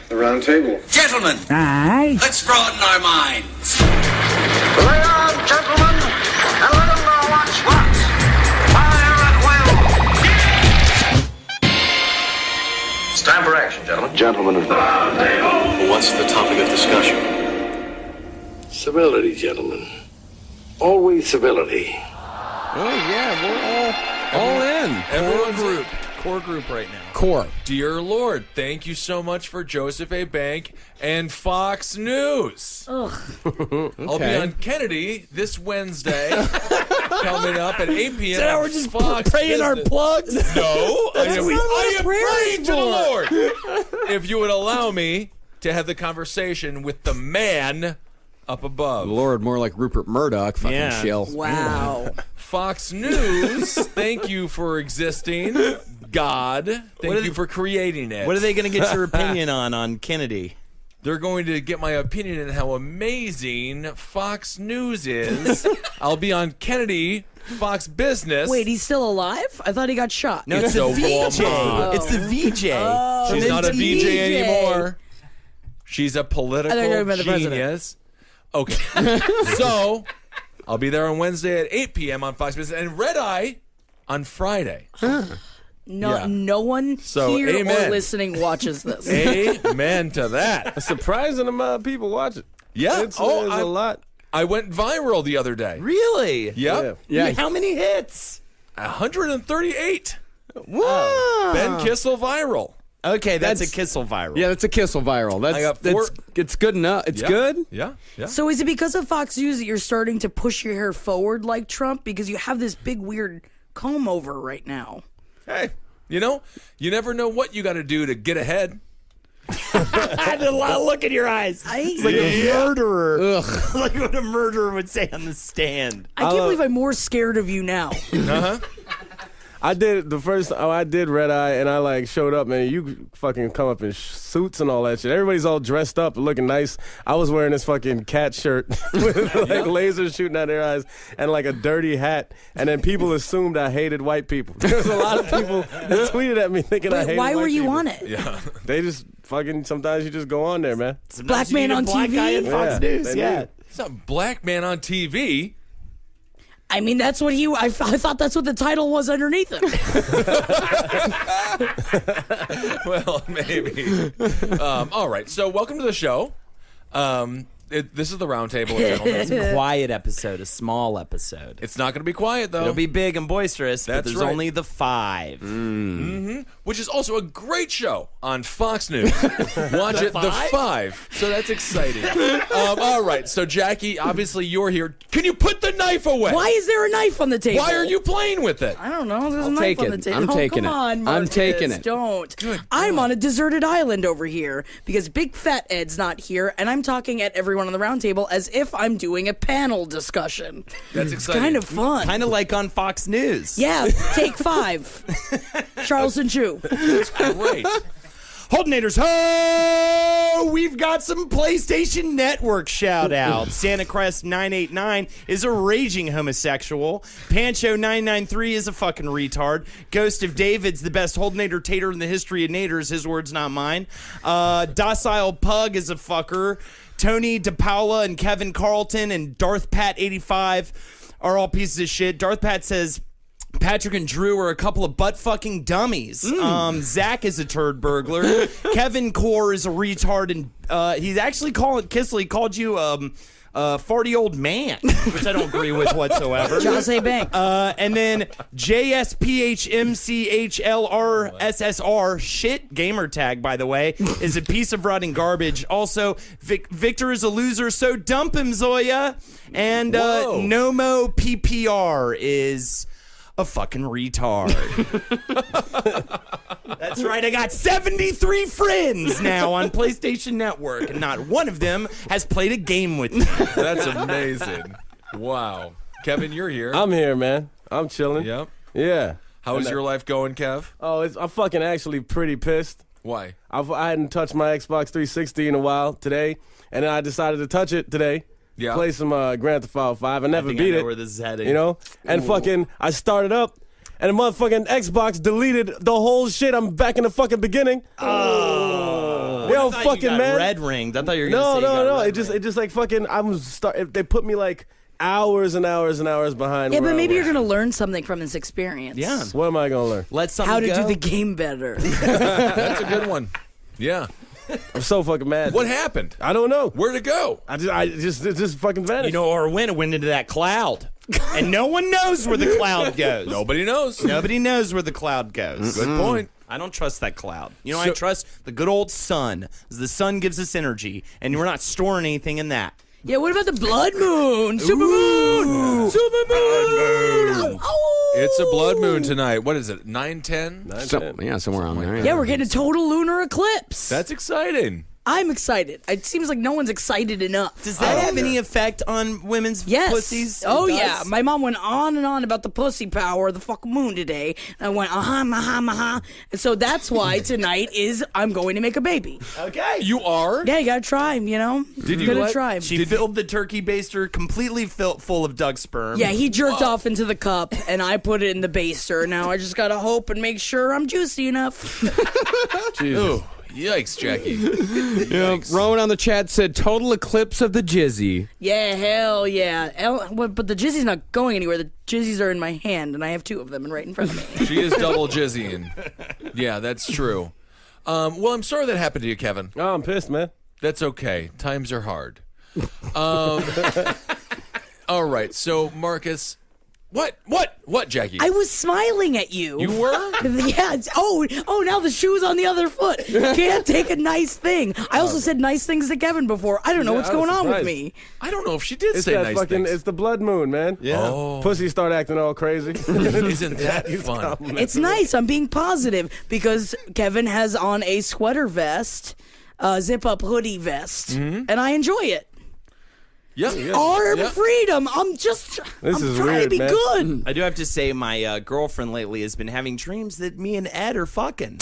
The round table. Gentlemen, Aye. let's broaden our minds. Lay on, gentlemen, and let them know what's what. Fire at will. It's time for action, gentlemen. Gentlemen of the round table. What's the topic of discussion? Civility, gentlemen. Always civility. Oh, yeah, we're all in. Everyone's core group right now. Core. Dear Lord, thank you so much for Joseph A. Bank and Fox News. I'll be on Kennedy this Wednesday, coming up at 8 p.m. So now we're just Fox praying our Business. plugs? No, I am praying praying to the Lord. If you would allow me to have the conversation with the man up above. Lord, more like Rupert Murdoch, fucking shill. Wow. Fox News, thank you for existing. God, thank you for creating it. What are they going to get your opinion on Kennedy? They're going to get my opinion on how amazing Fox News is. I'll be on Kennedy, Fox Business. Wait, he's still alive? I thought he got shot. No, it's the VJ. It's the VJ. She's not a VJ VJ. anymore. She's a political genius. Okay. So, I'll be there on Wednesday at 8 p.m. on Fox Business and Red Eye on Friday. No one here or listening watches this. Amen to that. A surprising amount of people watch it. Yeah. It's a lot. I went viral the other day. Really? Yep. Yeah. How many hits? 138. Whoa. Ben Kissel viral. Okay, that's a Kissel viral. Yeah, that's a Kissel viral. It's good enough. It's good? Yeah. So is it because of Fox News that you're starting to push your hair forward like Trump? Because you have this big weird comb over right now. Hey, you never know what you got to do to get ahead. I had a lot of look in your eyes. It's like a murderer. Like what a murderer would say on the stand. I can't believe I'm more scared of you now. Uh-huh. I did I did Red Eye, and I showed up, man. You fucking come up in suits and all that shit. Everybody's all dressed up, looking nice. I was wearing this fucking cat shirt with lasers shooting out their eyes and a dirty hat. And then people assumed I hated white people. There's a lot of people that tweeted at me thinking I hated why white were you people. on it? Yeah. They just fucking, sometimes you just go on there, man. Black man on Black TV? guy in Fox News, yeah. It's not Black Man on TV. I mean, that's what I thought that's what the title was underneath it. Well, maybe. All right. So, welcome to the show. This is the Roundtable of Gentlemen. It's a quiet episode, a small episode. It's not going to be quiet, though. It'll be big and boisterous, but That's there's right. only the 5. Which is also a great show on Fox News. Watch it, The 5. So that's exciting. All right. So, Jackie, obviously you're here. Can you put the knife away? Why is there a knife on the table? Why are you playing with it? I don't know. There's a I'll knife take on it. the table. I'm taking come it. on, I'm Marcus, taking it. Don't. Good I'm on a deserted island over here because Big Fat Ed's not here, and I'm talking at everyone on the round table as if I'm doing a panel discussion. That's exciting. Kind of fun. Kind of like on Fox News. Yeah, take 5. Charleston Chew. That's great. Holdenators, ho! We've got some PlayStation Network shout-outs. Santa Crest 989 is a raging homosexual. Pancho 993 is a fucking retard. Ghost of David's the best Holdenator tater in the history of naters. His words, not mine. Docile Pug is a fucker. Tony DePaula and Kevin Carlton and Darth Pat 85 are all pieces of shit. Darth Pat says Patrick and Drew are a couple of butt-fucking dummies. Zach is a turd burglar. Kevin Core is a retard, and he's actually Kissel. He called you farty old man, which I don't agree with whatsoever. Jose Bank. And then JSPHMCHLRSSR, shit gamer tag, by the way, is a piece of rotting garbage. Also, Victor is a loser, so dump him, Zoya. And Nomo PPR is a fucking retard. That's right, I got 73 friends now on PlayStation Network, and not one of them has played a game with me. That's amazing. Wow. Kevin, you're here. I'm here, man. I'm chilling. Yep. Yeah. How's your life going, Kev? Oh, I'm fucking actually pretty pissed. Why? I hadn't touched my Xbox 360 in a while today, and then I decided to touch it today. Yeah. Play some Grand Theft Auto 5. I never beat I know it. where this is heading. You know? And fucking, I started up, and the motherfucking Xbox deleted the whole shit. I'm back in the fucking beginning. Oh. ring. Yo, I thought fucking you got man. red rings. I thought you were gonna say you got No. red It just rings. like fucking. They put me like hours and hours and hours behind. Yeah, where but I maybe was. you're going to learn something from this experience. Yeah. What am I gonna learn? Let something How to go. do the game better. That's a good one. Yeah. I'm so fucking mad. What happened? I don't know. Where'd it go? It just fucking vanished. You know, or it went into that cloud, and no one knows where the cloud goes. Nobody knows. Nobody knows where the cloud goes. Good point. I don't trust that cloud. You know, I So- trust the good old sun. The sun gives us energy, and we're not storing anything in that. Yeah, what about the blood moon? Super moon! Super moon! Oh! It's a blood moon tonight. What is it? 9/10? Somewhere on there. Yeah, we're getting a total lunar eclipse. That's exciting. I'm excited. It seems like no one's excited enough. Does that have any effect on women's Yes. pussies? Oh, It does? yeah. My mom went on and on about the pussy power of the fucking moon today. And I went, maha. And so that's why tonight is I'm going to make a baby. Okay. You are? Yeah, you gotta try, you know? Did you gotta let- try. She filled the turkey baster completely full of duck sperm. Yeah, he jerked off into the cup, and I put it in the baster. Now I just gotta hope and make sure I'm juicy enough. Ooh, yikes, Jackie. Rowan on the chat said total eclipse of the jizzy. Yeah, hell yeah. But the jizzy's not going anywhere. The jizzies are in my hand, and I have two of them right in front of me. She is double jizzying. Yeah, that's true. Well, I'm sorry that happened to you, Kevin. Oh, I'm pissed, man. That's okay. Times are hard. All right, so Marcus, what, Jackie? I was smiling at you. You were? Yeah. Oh, now the shoe's on the other foot. Can't take a nice thing. I also said nice things to Kevin before. I don't know what's I was going on with surprised. me. I don't know if she did It's say that nice fucking. things. It's the blood moon, man. Yeah. Oh. Pussy start acting all crazy. Isn't that fun? It's nice. I'm being positive because Kevin has on a sweater vest, zip-up hoodie vest, and I enjoy it. Yeah. Arm Yeah. freedom. I'm just. This I'm is trying to weird, be man. good. I do have to say, my girlfriend lately has been having dreams that me and Ed are fucking.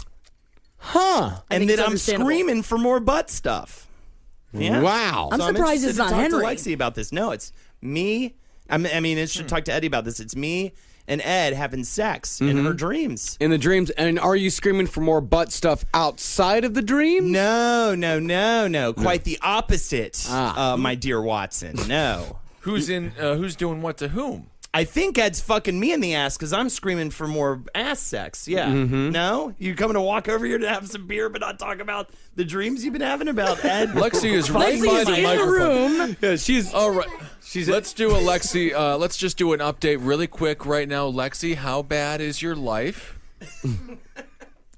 Huh. And think that it's I'm understandable. screaming for more butt stuff. Yeah. Wow. I'm So surprised interested it's to not talk Henry. to Lexi about this. No, it's me. I mean, I should talk to Eddie about this. It's me and Ed having sex in her dreams. In the dreams, and are you screaming for more butt stuff outside of the dream? No. Quite the opposite, my dear Watson. No. Who's doing what to whom? I think Ed's fucking me in the ass because I'm screaming for more ass sex. Yeah. No? You coming to walk over here to have some beer but not talk about the dreams you've been having about Ed? Lexi is right Lexi by is the in the microphone. room. Yeah, she's. All right. Let's do a Lexi. Let's just do an update really quick right now. Lexi, how bad is your life?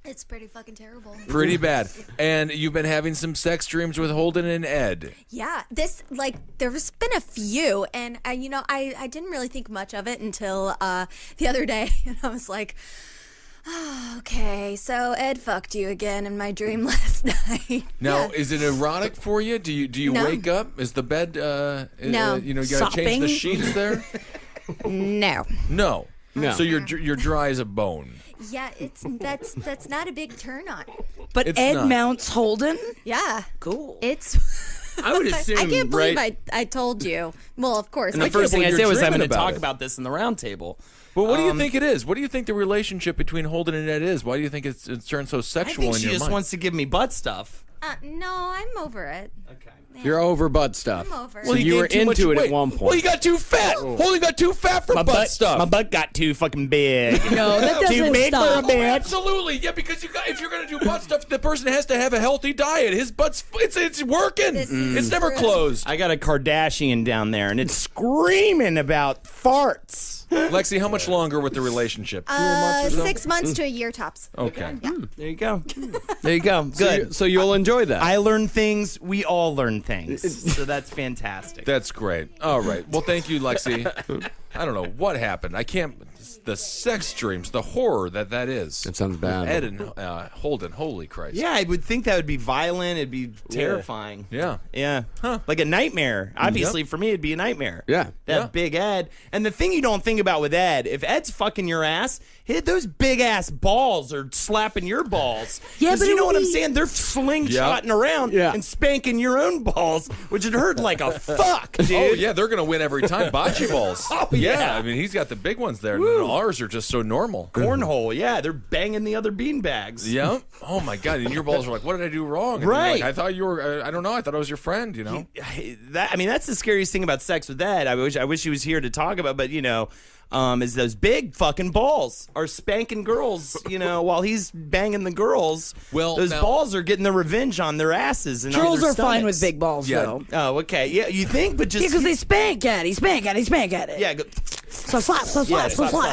It's pretty fucking terrible. Pretty bad. And you've been having some sex dreams with Holden and Ed. Yeah, there's been a few, and I didn't really think much of it until the other day, and I was like, oh, okay, so Ed fucked you again in my dream last night. Now, Yeah. is it erotic for you? Do you No. wake up? Is the bed? No. You gotta change the Sopping? sheets there. No. No. No. So you're dry as a bone. Yeah, that's not a big turn on. But It's Ed not. mounts Holden. Yeah. Cool. It's. I would assume, I can't believe right? I told you. Well, of course. And I the first thing I believe said you're was I'm dreaming going to about talk it. about this in the round table. Well, what do you think it is? What do you think the relationship between Holden and Ed is? Why do you think it's turned so I sexual think in she your just mind? wants to give me butt stuff. No, I'm over it. Okay. You're over butt stuff. I'm over it. So you were gained too into much it weight. at one point. Well, he got too fat. Holden got too fat for butt stuff. My butt got too fucking big. No, that Too doesn't big for stop. a bitch. Absolutely, yeah. Because if you're gonna do butt stuff, the person has to have a healthy diet. His butt's it's working. This is It's never true. closed. I got a Kardashian down there, and it's screaming about farts. Lexi, how much longer with the relationship? 2 months or so? 6 months to a year tops. Okay. There you go. There you go. Good. So you'll enjoy that. I learn things. We all learn things. So that's fantastic. That's great. All right. Well, thank you, Lexi. I don't know what happened. I can't. The sex dreams, the horror that is. That sounds bad. Ed and Holden. Holy Christ. Yeah, I would think that would be violent. It'd be terrifying. Yeah. Yeah. Like a nightmare. Obviously, for me, it'd be a nightmare. Yeah. That Yeah. big Ed. And the thing you don't think about with Ed, if Ed's fucking your ass, those big ass balls are slapping your balls. Yeah, 'Cause but you it know would what I'm be- saying? They're slingshotting around and spanking your own balls, which would hurt like a fuck, dude. Oh yeah, they're gonna win every time. Bocce balls. Oh, yeah. I mean, he's got the big ones there, and ours are just so normal. Cornhole, yeah, they're banging the other beanbags. Yeah. Oh my god. And your balls are like, what did I do wrong? And you're Right. like, I thought you were. I don't know. I thought I was your friend. You know. That's the scariest thing about sex with Ed. I wish he was here to talk about, but is those big fucking balls are spanking girls, while he's banging the girls. Well, those now- balls are getting the revenge on their asses and on Girls their are fine with stomachs. big balls, Yeah. though. Oh, okay. Yeah, you think, but just Because they spank at it, spank at it. yeah, So slap, yeah,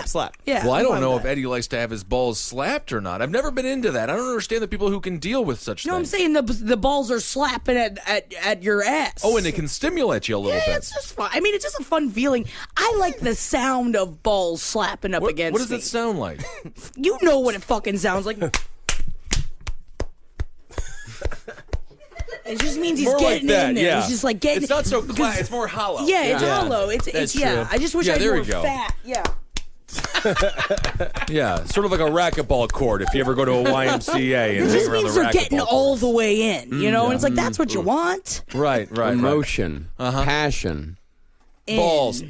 slap. Yeah. Well, I I'm don't fine know with if that. Eddie likes to have his balls slapped or not. I've never been into that. I don't understand the people who can deal with such No, I'm things. saying the balls are slapping at your ass. Oh, and it can stimulate you a little yeah, bit. it's just fun. I mean, it's just a fun feeling. I like the sound of balls slapping up against What does me. it sound like? You know what it fucking sounds like. It just means he's More like getting that, in there. yeah. He's just like getting. It's not so because- it's more hollow. Yeah, it's hollow. It's yeah. true. I just wish Yeah, I there were you go. fat. Yeah. Yeah, sort of like a racquetball court. If you ever go to a YMCA and It hang just around means the they're getting racquetball all courts. the way in, and it's like that's what you want. Right. Emotion, passion. Balls.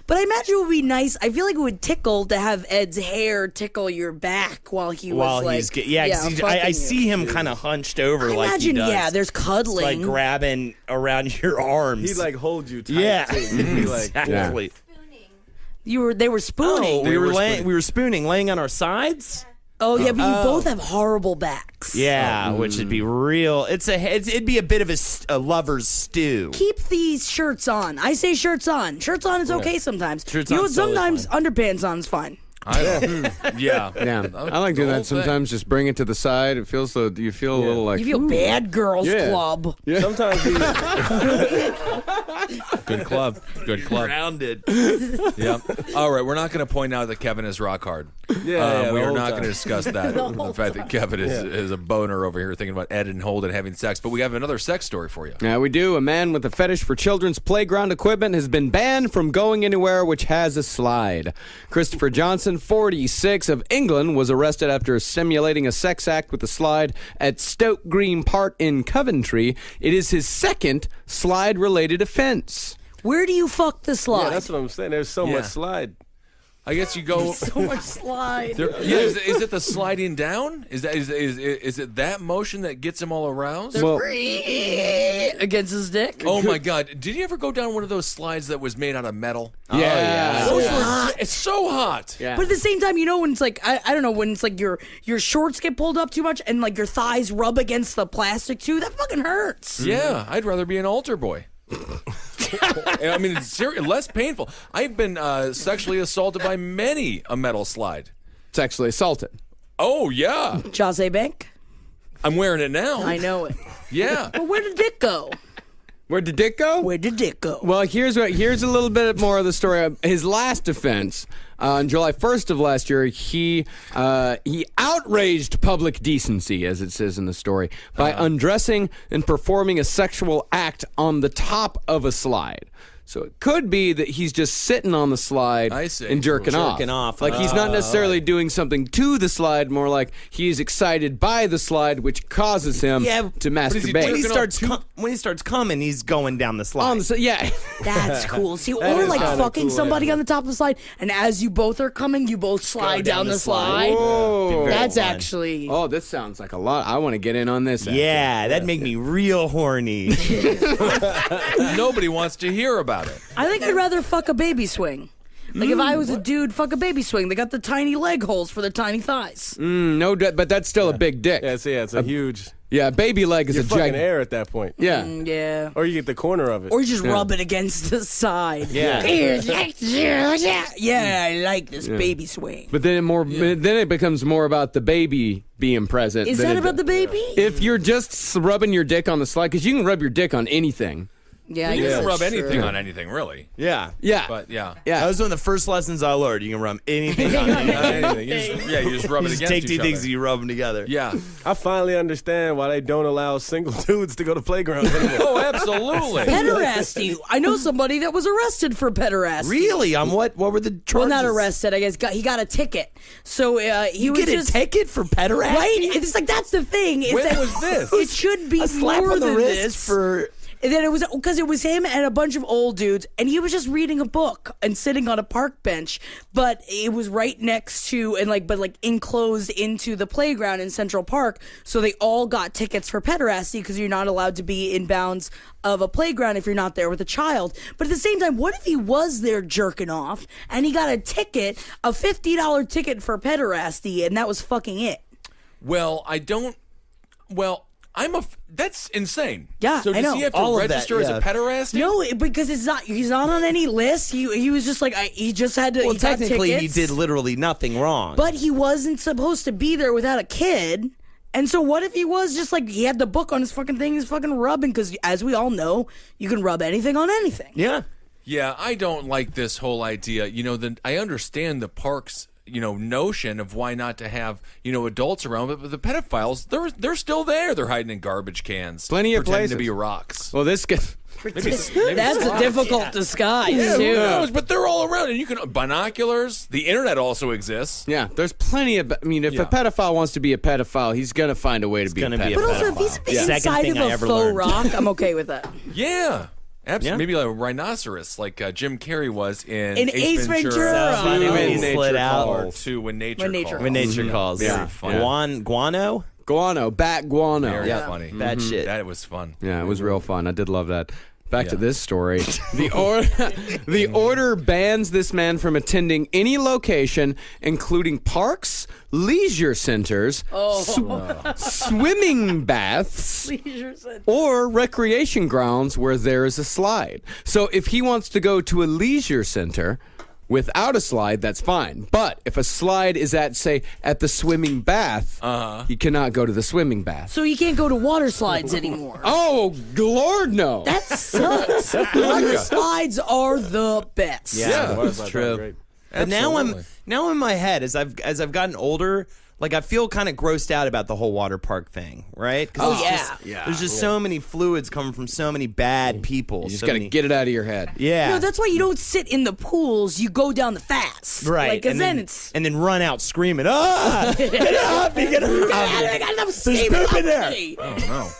But I imagine it would be nice. I feel like it would tickle to have Ed's hair tickle your back while he was While like, he's I see him kind of hunched over I like imagine, he does. yeah, there's cuddling. like grabbing around your arms. He'd like hold you tight. yeah, too. He'd be like, exactly. They were spooning. We were spooning. we were spooning, laying on our sides. Oh yeah, but you both have horrible backs. Yeah, which would be real. It'd be a bit of a lover's stew. Keep these shirts on. I say shirts on. Shirts on is okay sometimes. Shirts you know on what? is totally Sometimes underpants on is fine. Yeah. Yeah, I like doing that sometimes. Just bring it to the side. It feels so. You feel a little like You feel bad girls Yeah. club. Sometimes he, Good club. Good club. Rounded. Yeah. All right. We're not going to point out that Kevin is rock hard. the We are whole not time. going to discuss that. The fact that Kevin is a boner over here thinking about Ed and Holden having sex. But we have another sex story for you. Yeah, we do. A man with a fetish for children's playground equipment has been banned from going anywhere which has a slide. Christopher Johnson, 46, of England, was arrested after simulating a sex act with a slide at Stoke Green Park in Coventry. It is his second slide-related offense. Where do you fuck the slide? yeah, that's what I'm saying. There's so Yeah. much slide. I guess you go. so much slide. Is it the sliding down? Is it that motion that gets him all aroused? Well, Against his dick. Oh my God! Did you ever go down one of those slides that was made out of metal? yeah. Those were, it's so hot. Yeah. But at the same time, when it's like I don't know, when it's like your shorts get pulled up too much and like your thighs rub against the plastic too, that fucking hurts. Yeah, I'd rather be an altar boy. I mean, it's less painful. I've been sexually assaulted by many a metal slide. Sexually assaulted. Oh yeah, Jose Bank. I'm wearing it now. I know it. Yeah. But where did dick go? Where did Dick go? Where did dick go? Well, here's a little bit more of the story. His last offense, on July 1st of last year, he outraged public decency, as it says in the story, by undressing and performing a sexual act on the top of a slide. So it could be that he's just sitting on the slide I see. and jerking off. Like he's not necessarily doing something to the slide, more like he's excited by the slide, which causes him to masturbate. When he starts coming, he's going down the slide. On the yeah. That's cool. See, That or is like kinda fucking cool, somebody yeah. on the top of the slide, and as you both are coming, you both slide down the slide. Whoa. That's fun. actually. Oh, this sounds like a lot. I want to get in on this. Yeah, that'd make me real horny. Nobody wants to hear about it. I think I'd rather fuck a baby swing. Like if I was a dude, fuck a baby swing. They got the tiny leg holes for the tiny thighs. No, but that's still a big dick. Yeah, it's a huge. Yeah, baby leg is You're a fucking giant. air at that point. Yeah. Yeah. Or you get the corner of it. Or you just rub it against the side. Yeah. Yeah, I like this baby swing. But then it becomes more about the baby being present. Is than that it- about the baby? If you're just rubbing your dick on the slide, because you can rub your dick on anything. Yeah, You I guess can rub that's anything true. on anything, really. Yeah. Yeah. But yeah. That was one of the first lessons I learned. You can rub anything on anything. Anything. You just rub You it just against take each two other. things and you rub them together. Yeah. I finally understand why they don't allow single dudes to go to playgrounds anymore. Oh, absolutely. Pederasty. I know somebody that was arrested for pederasty. Really? On what? What were the charges? Well, not arrested. I guess he got a ticket. So he You was get just a ticket for pederasty? right. It's like that's the thing. Is When that was this? It should be A slap more on the than wrist this. for. And then it was because it was him and a bunch of old dudes, and he was just reading a book and sitting on a park bench. But it was right next to but enclosed into the playground in Central Park. So they all got tickets for pederasty because you're not allowed to be in bounds of a playground if you're not there with a child. But at the same time, what if he was there jerking off and he got a ticket, a $50 ticket for pederasty, and that was fucking it? Well, I don't. Well, that's insane. Yeah, So I does know. he have to All of that, register as a yeah. pederasty? No, because he's not on any list. He was just like he just had to. Well, he got technically, he tickets, did literally nothing wrong. but he wasn't supposed to be there without a kid. And so, what if he was just like he had the book on his fucking thing, he's fucking rubbing? Because as we all know, you can rub anything on anything. yeah. Yeah, I don't like this whole idea. I understand the park's notion of why not to have adults around, but the pedophiles they're still there. They're hiding in garbage cans, Plenty of pretending places. to be rocks. Well, this guy. Maybe That's a difficult disguise Yeah, too. who knows? But they're all around, and you can binoculars. The internet also exists. Yeah, there's plenty of. I mean, if a pedophile wants to be a pedophile, he's gonna find a way to be a gonna be a But pedophile. also, if he's Yeah. Second inside thing of I a ever faux learned. rock, I'm okay with that. Yeah. Absolutely. Yeah. Maybe like a rhinoceros, like Jim Carrey was in In Ace Ventura. So funny when he Nature slid out. Or two when nature When nature calls. When nature calls. Very Yeah. funny. Guano? Guano, bat guano. Very Yeah. funny. Bad shit. That was fun. Yeah, it was real fun. I did love that. Back to Yeah. this story. The order bans this man from attending any location, including parks, leisure centers, swimming baths, or recreation grounds where there is a slide. So if he wants to go to a leisure center without a slide, that's fine. But if a slide is at the swimming bath, he cannot go to the swimming bath. So you can't go to water slides anymore. Oh, Lord, no. That sucks. Water slides are the best. Yeah, That's that's true. great. But now Absolutely. now in my head, as I've gotten older, like I feel kind of grossed out about the whole water park thing, right? 'Cause Oh, yeah. there's just so many fluids coming from so many bad people. You just so got to many- get it out of your head. Yeah. No, that's why you don't sit in the pools. You go down the fast. right. Because and then it's. and then run out screaming, "Ah! Get off me! Get off me!" I got enough There's steam poop in in there. me. Oh, no.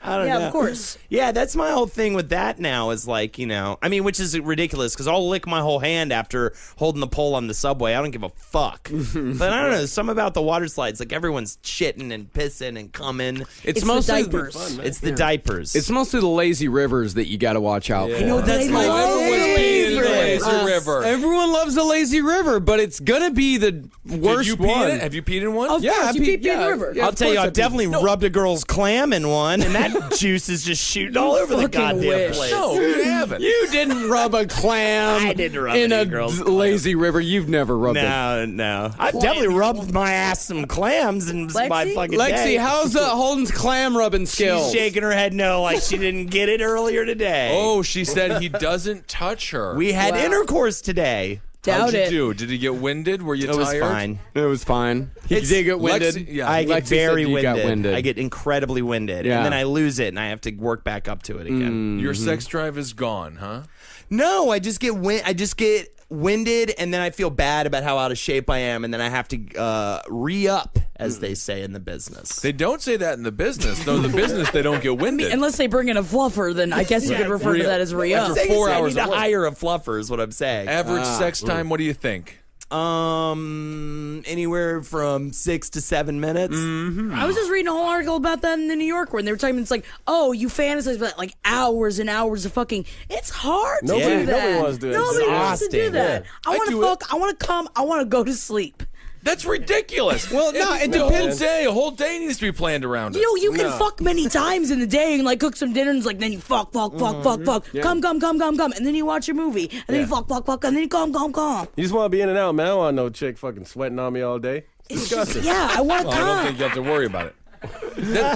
I don't Yeah, know. of course. Yeah, that's my whole thing with that now is like, I mean, which is ridiculous because I'll lick my whole hand after holding the pole on the subway. I don't give a fuck. But I don't know, some about the water slides, like everyone's shitting and pissing and coming. It's the mostly diapers. It's the diapers. It's mostly the lazy rivers that you got to watch out for. know, that's they my love favorite. Peeing in the lazy river. Everyone loves the lazy river, but it's gonna be the Did worst you pee one. in it? Have you peed in one? Of course, you peed in the river. yeah, I'll of tell you, course I've definitely rubbed a girl's clam in one, and that juice is just shooting all over the fucking goddamn wish. place. No, you haven't. You didn't rub a clam. I didn't rub in any a girl's lazy river. You've never rubbed it. No. I've definitely rubbed my ass some clams in my Lexi? fucking Lexi, day. how's Holden's clam rubbing skills? She's shaking her head no, like she didn't get it earlier today. Oh, she said he doesn't touch her. We had Wow. intercourse today. Doubt How'd you it. do? Did he get winded? Were you It was tired? fine. It was fine. He It's- did get winded. Lexi- yeah. I get Lexi very said you winded. got winded. I get incredibly winded, Yeah. and then I lose it, and I have to work back up to it again. Your sex drive is gone, huh? No, I just get winded, and then I feel bad about how out of shape I am, and then I have to re-up, as they say in the business. They don't say that in the business, though. In the business, they don't get winded. Unless they bring in a fluffer, then I guess you could refer to that as re-up. After 4 I hours need to of work. hire a fluffer, is what I'm saying. Average sex time, what do you think? Anywhere from 6 to 7 minutes. I was just reading a whole article about that in the New Yorker, and they were talking. It's like, oh, you fantasize about like hours and hours of fucking. It's hard to Nobody- do that. nobody wants to do that. Nobody It's wants to do exhausting. that. I I want do to it. fuck. I want to come. I want to go to sleep. That's ridiculous. Well, no, it The depends. A whole day needs to be planned around it. You know, you can fuck many times in the day and like cook some dinner and it's like then you fuck. Come. And then you watch a movie. And then you fuck. And then you come. You just want to be in and out, man. I don't want no chick fucking sweating on me all day. It's just, yeah, I want to Well, I don't come. think you have to worry about it.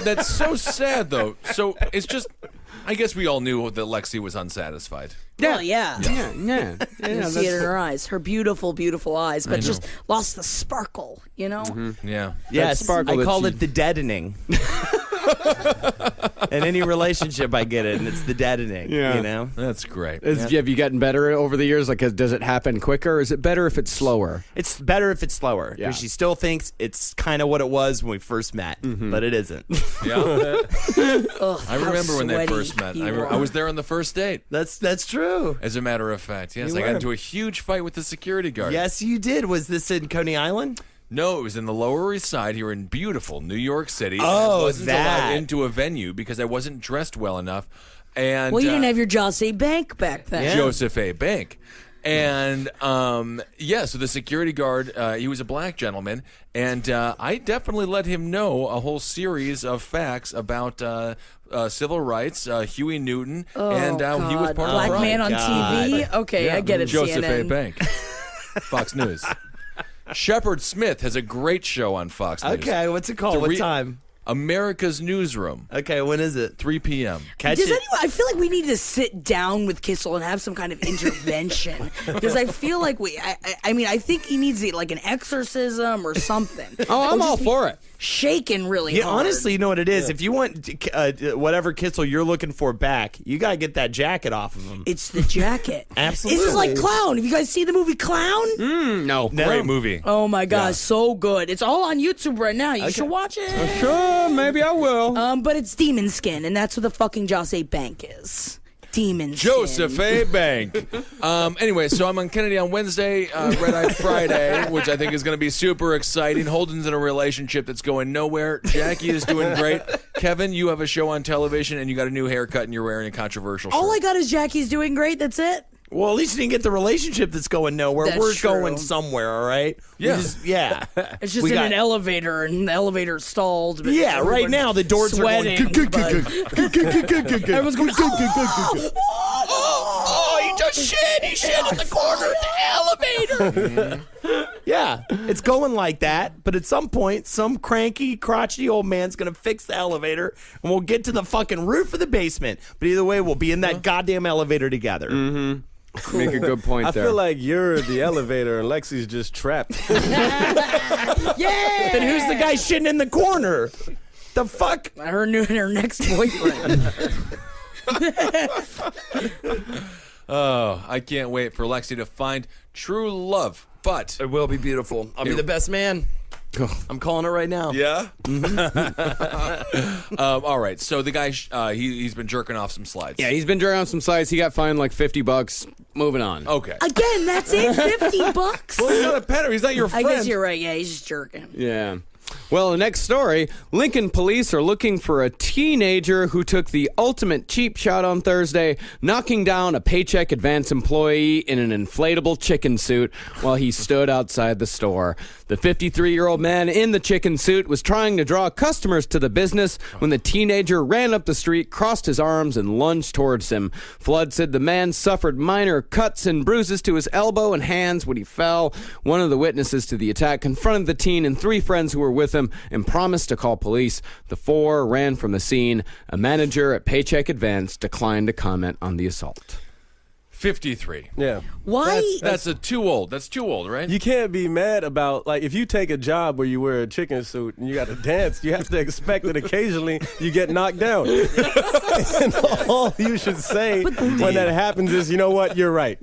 That's so sad, though. So it's just I guess we all knew that Lexi was unsatisfied. Well, yeah. Yeah. You see it in her eyes, her beautiful, beautiful eyes, but just lost the sparkle, you know? Yeah. Yes, sparkle I that call she- it the deadening. In any relationship, I get it, and it's the deadening. Yeah. You know, That's great. Have you gotten better over the years? Like, does it happen quicker? Or is it better if it's slower? it's better if it's slower because Yeah. she still thinks it's kind of what it was when we first met, but it isn't. Yeah. Ugh, I remember when they first met. I was there on the first date. That's true. As a matter of fact, yes, You I got were. into a huge fight with the security guard. Yes, you did. Was this in Coney Island? No, it was in the Lower East Side here in beautiful New York City. And Oh, I wasn't that. allowed into a venue because I wasn't dressed well enough. And Well, you didn't have your Jose Bank back then. Yeah. Joseph A. Bank. And so the security guard, he was a black gentleman, and I definitely let him know a whole series of facts about civil rights, Huey Newton, and how he was God. part Black of the man on TV. Okay, I get it. Joseph CNN. A. Bank, Fox News. Shepard Smith has a great show on Fox News. Okay, what's it called? What time? America's Newsroom, Okay, when is it? 3 p.m. Catch Does it. anyone? I feel like we need to sit down with Kissel and have some kind of intervention because I feel like I mean, I think he needs like an exorcism or something. Oh, I'm Or all just for it. Shaking really Yeah, hard. honestly, you know what it is? If you want whatever Kissel you're looking for back, you got to get that jacket off of him. It's the jacket. Absolutely. This is like Clown. Have you guys seen the movie Clown? No. Great movie. Oh my gosh, so good. It's all on YouTube right now. You should watch it. Sure, maybe I will. But it's demon skin, and that's what the fucking Jose Bank is. Demon skin. Joseph A. Bank. Anyway, so I'm on Kennedy on Wednesday, Red Eye Friday, which I think is going to be super exciting. Holden's in a relationship that's going nowhere. Jackie is doing great. Kevin, you have a show on television, and you got a new haircut, and you're wearing a controversial shirt. All I got is Jackie's doing great. That's it. Well, at least you didn't get the relationship that's going nowhere. That's We're true. going somewhere, all right? Yeah. Yeah. It's just We in got- an elevator, and the elevator stalled. But Yeah, right everyone's now the doors sweating, are going. but everyone's going. Oh, he just shit. He shit in the corner of the elevator. Yeah, it's going like that. But at some point, some cranky, crotchety old man's going to fix the elevator, and we'll get to the fucking roof of the basement. But either way, we'll be in that goddamn elevator together. Make a good point I there. feel like you're the elevator and Lexi's just trapped. Yeah. Then who's the guy shitting in the corner? The fuck? Her next boyfriend. Oh, I can't wait for Lexi to find true love. But It will be beautiful. I'll be the best man. I'm calling it right now. yeah. All right. So the guy, he's been jerking off some slides. Yeah, he's been drawing on some sites. He got fined like $50. Moving on. Okay. Again, that's it. $50. Well, he's not a petter. He's not your I friend. guess you're right. Yeah, he's just jerking. Yeah. Well, the next story, Lincoln police are looking for a teenager who took the ultimate cheap shot on Thursday, knocking down a Paycheck Advance employee in an inflatable chicken suit while he stood outside the store. The 53-year-old man in the chicken suit was trying to draw customers to the business when the teenager ran up the street, crossed his arms, and lunged towards him. Flood said the man suffered minor cuts and bruises to his elbow and hands when he fell. One of the witnesses to the attack confronted the teen and 3 friends who were with him and promised to call police. The 4 ran from the scene. A manager at Paycheck Advance declined to comment on the assault. 53. Yeah. Why? That's too old. That's too old, right? You can't be mad about, like, if you take a job where you wear a chicken suit and you got to dance, you have to expect that occasionally you get knocked down. And all you should say when that happens is, you know what, you're right.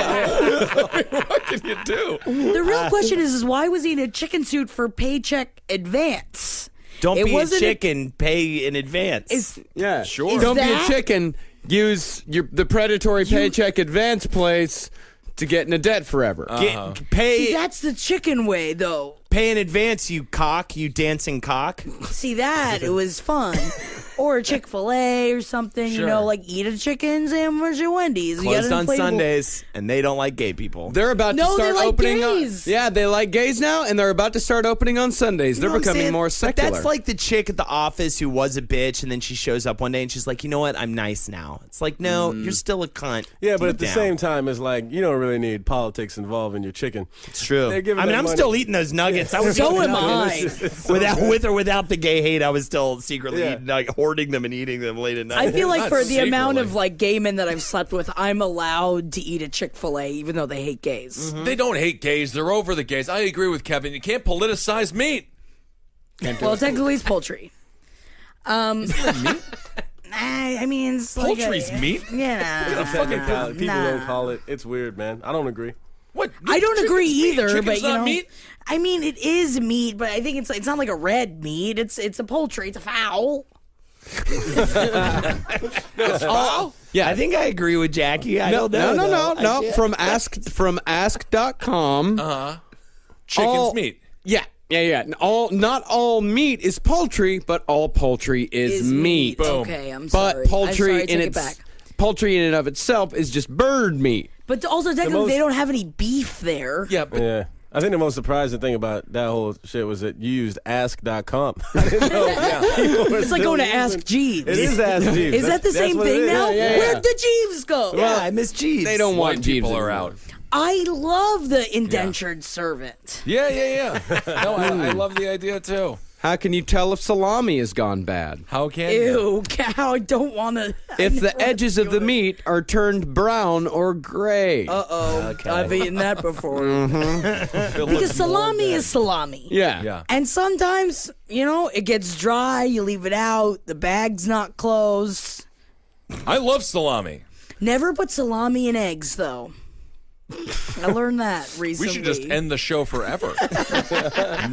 What can you do? The real question is why was he in a chicken suit for Paycheck Advance? Don't It be a wasn't chicken. Pay in advance. Yeah, Sure. Don't be a that- chicken. Use the predatory Paycheck Advance place to get into debt forever. Pay See, that's the chicken way, though. pay in advance, you cock, you dancing cock. See that? It was fun. Or a Chick-fil-A or something, you know, Sure. like eat a chicken sandwich at Wendy's. You Closed got on an inflatable- Sundays, and they don't like gay people. They're about to No, they start like opening. gays. Yeah, they like gays now, and they're about to start opening on Sundays. You They're know what I'm becoming saying? more But secular. that's like the chick at the office who was a bitch, and then she shows up one day and she's like, you know what? I'm nice now. It's like, no, you're still a cunt. Yeah, but Deep at the down. same time, it's like, you don't really need politics involved in your chicken. It's true. They're giving I mean, that I'm money. still eating those nuggets. I was So eating am nuggets. I. With or without the gay hate, I was still secretly Yeah. eating like horse hoarding them and eating them late at night. I feel like Not for the amount secretly. of like gay men that I've slept with, I'm allowed to eat a Chick-fil-A even though they hate gays. They don't hate gays. They're over the gays. I agree with Kevin. You can't politicize meat. Well, technically it's poultry. Isn't that meat? I mean, it's Poultry's like meat? Yeah. People don't call it. It's weird, man. I don't agree. What? I don't agree Chicken's meat. either, Chicken's but you not know, meat? I mean, it is meat, but I think it's not like a red meat. It's a poultry. It's a fowl. Yeah. I think I agree with Jackie. I No, don't know. no. From ask.com. Chicken's meat. Yeah. Not all meat is poultry, but all poultry is meat. Boom. Okay, I'm But sorry. poultry I take it back. poultry in and of itself is just bird meat. But also technically they don't have any beef there. Yeah, but Yeah. I think the most surprising thing about that whole shit was that you used ask.com. I didn't know. It's like going to Ask Jeeves. It is Ask Jeeves. Is that the same what it thing is. now? Yeah. Where'd the Jeeves go? Yeah, I miss cheese. They don't want white Jeeves people are anymore. out. I love the indentured servant. Yeah. No, I love the idea too. How can you tell if salami has gone bad? How can you? Ew, cow, I don't want to. If the edges of the meat are turned brown or gray. Uh-oh, I've eaten that before. It looks Because salami is salami. Yeah. Yeah. And sometimes, it gets dry, you leave it out, the bag's not closed. I love salami. Never put salami in eggs, though. I learned that recently. We should just end the show forever.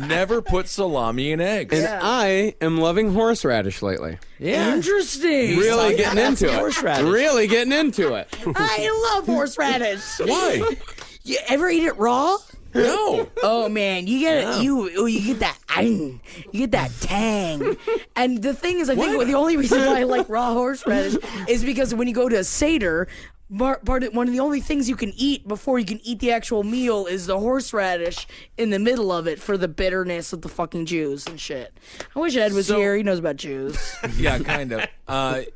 Never put salami in eggs. And I am loving horseradish lately. Yeah. Interesting. Really getting into it. horseradish. Really getting into it. I love horseradish. Why? You ever eat it raw? No. Oh man, you get it. You get that. You get that tang. And the thing is, I think the only reason why I like raw horseradish is because when you go to a Seder, one of the only things you can eat before you can eat the actual meal is the horseradish in the middle of it for the bitterness of the fucking Jews and shit. I wish Ed was here. He knows about Jews. Yeah, kind of.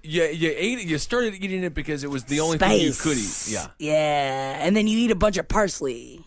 You ate it. You started eating it because it was the only thing you could eat. Yeah. Yeah, and then you eat a bunch of parsley.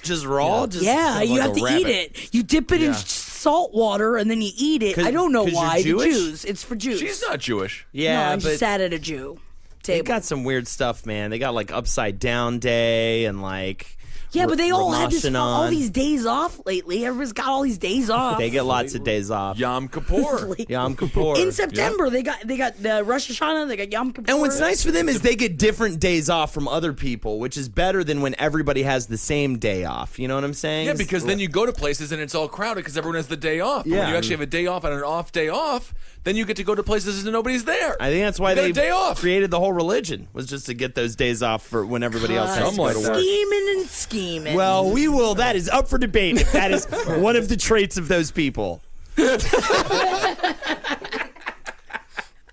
Just raw? Just Yeah, like you a have to rabbit. eat it. You dip it in salt water and then you eat it. I don't know 'cause you're why. The Jewish? Jews. It's for Jews. She's not Jewish. Yeah, no, I but sat at a Jew they table. got some weird stuff, man. They got like upside down day and like Yeah, but they all had Rav all Hashanan. these days off lately. Everyone's got all these days off. They get lots of days off. Yom Kippur. Yom Kippur. in September. They got the Rosh Hashanah. They got Yom Kippur. And what's nice for them is they get different days off from other people, which is better than when everybody has the same day off. You know what I'm saying? Yeah, because then you go to places and it's all crowded because everyone has the day off. But Yeah. when you actually have a day off and an off day off, then you get to go to places and nobody's there. I think that's why You got they a day off. created the whole religion, was just to get those days off for when everybody else has to Something go like to that. work. scheming and scheming. Well, we will. That is up for debate if that is one of the traits of those people.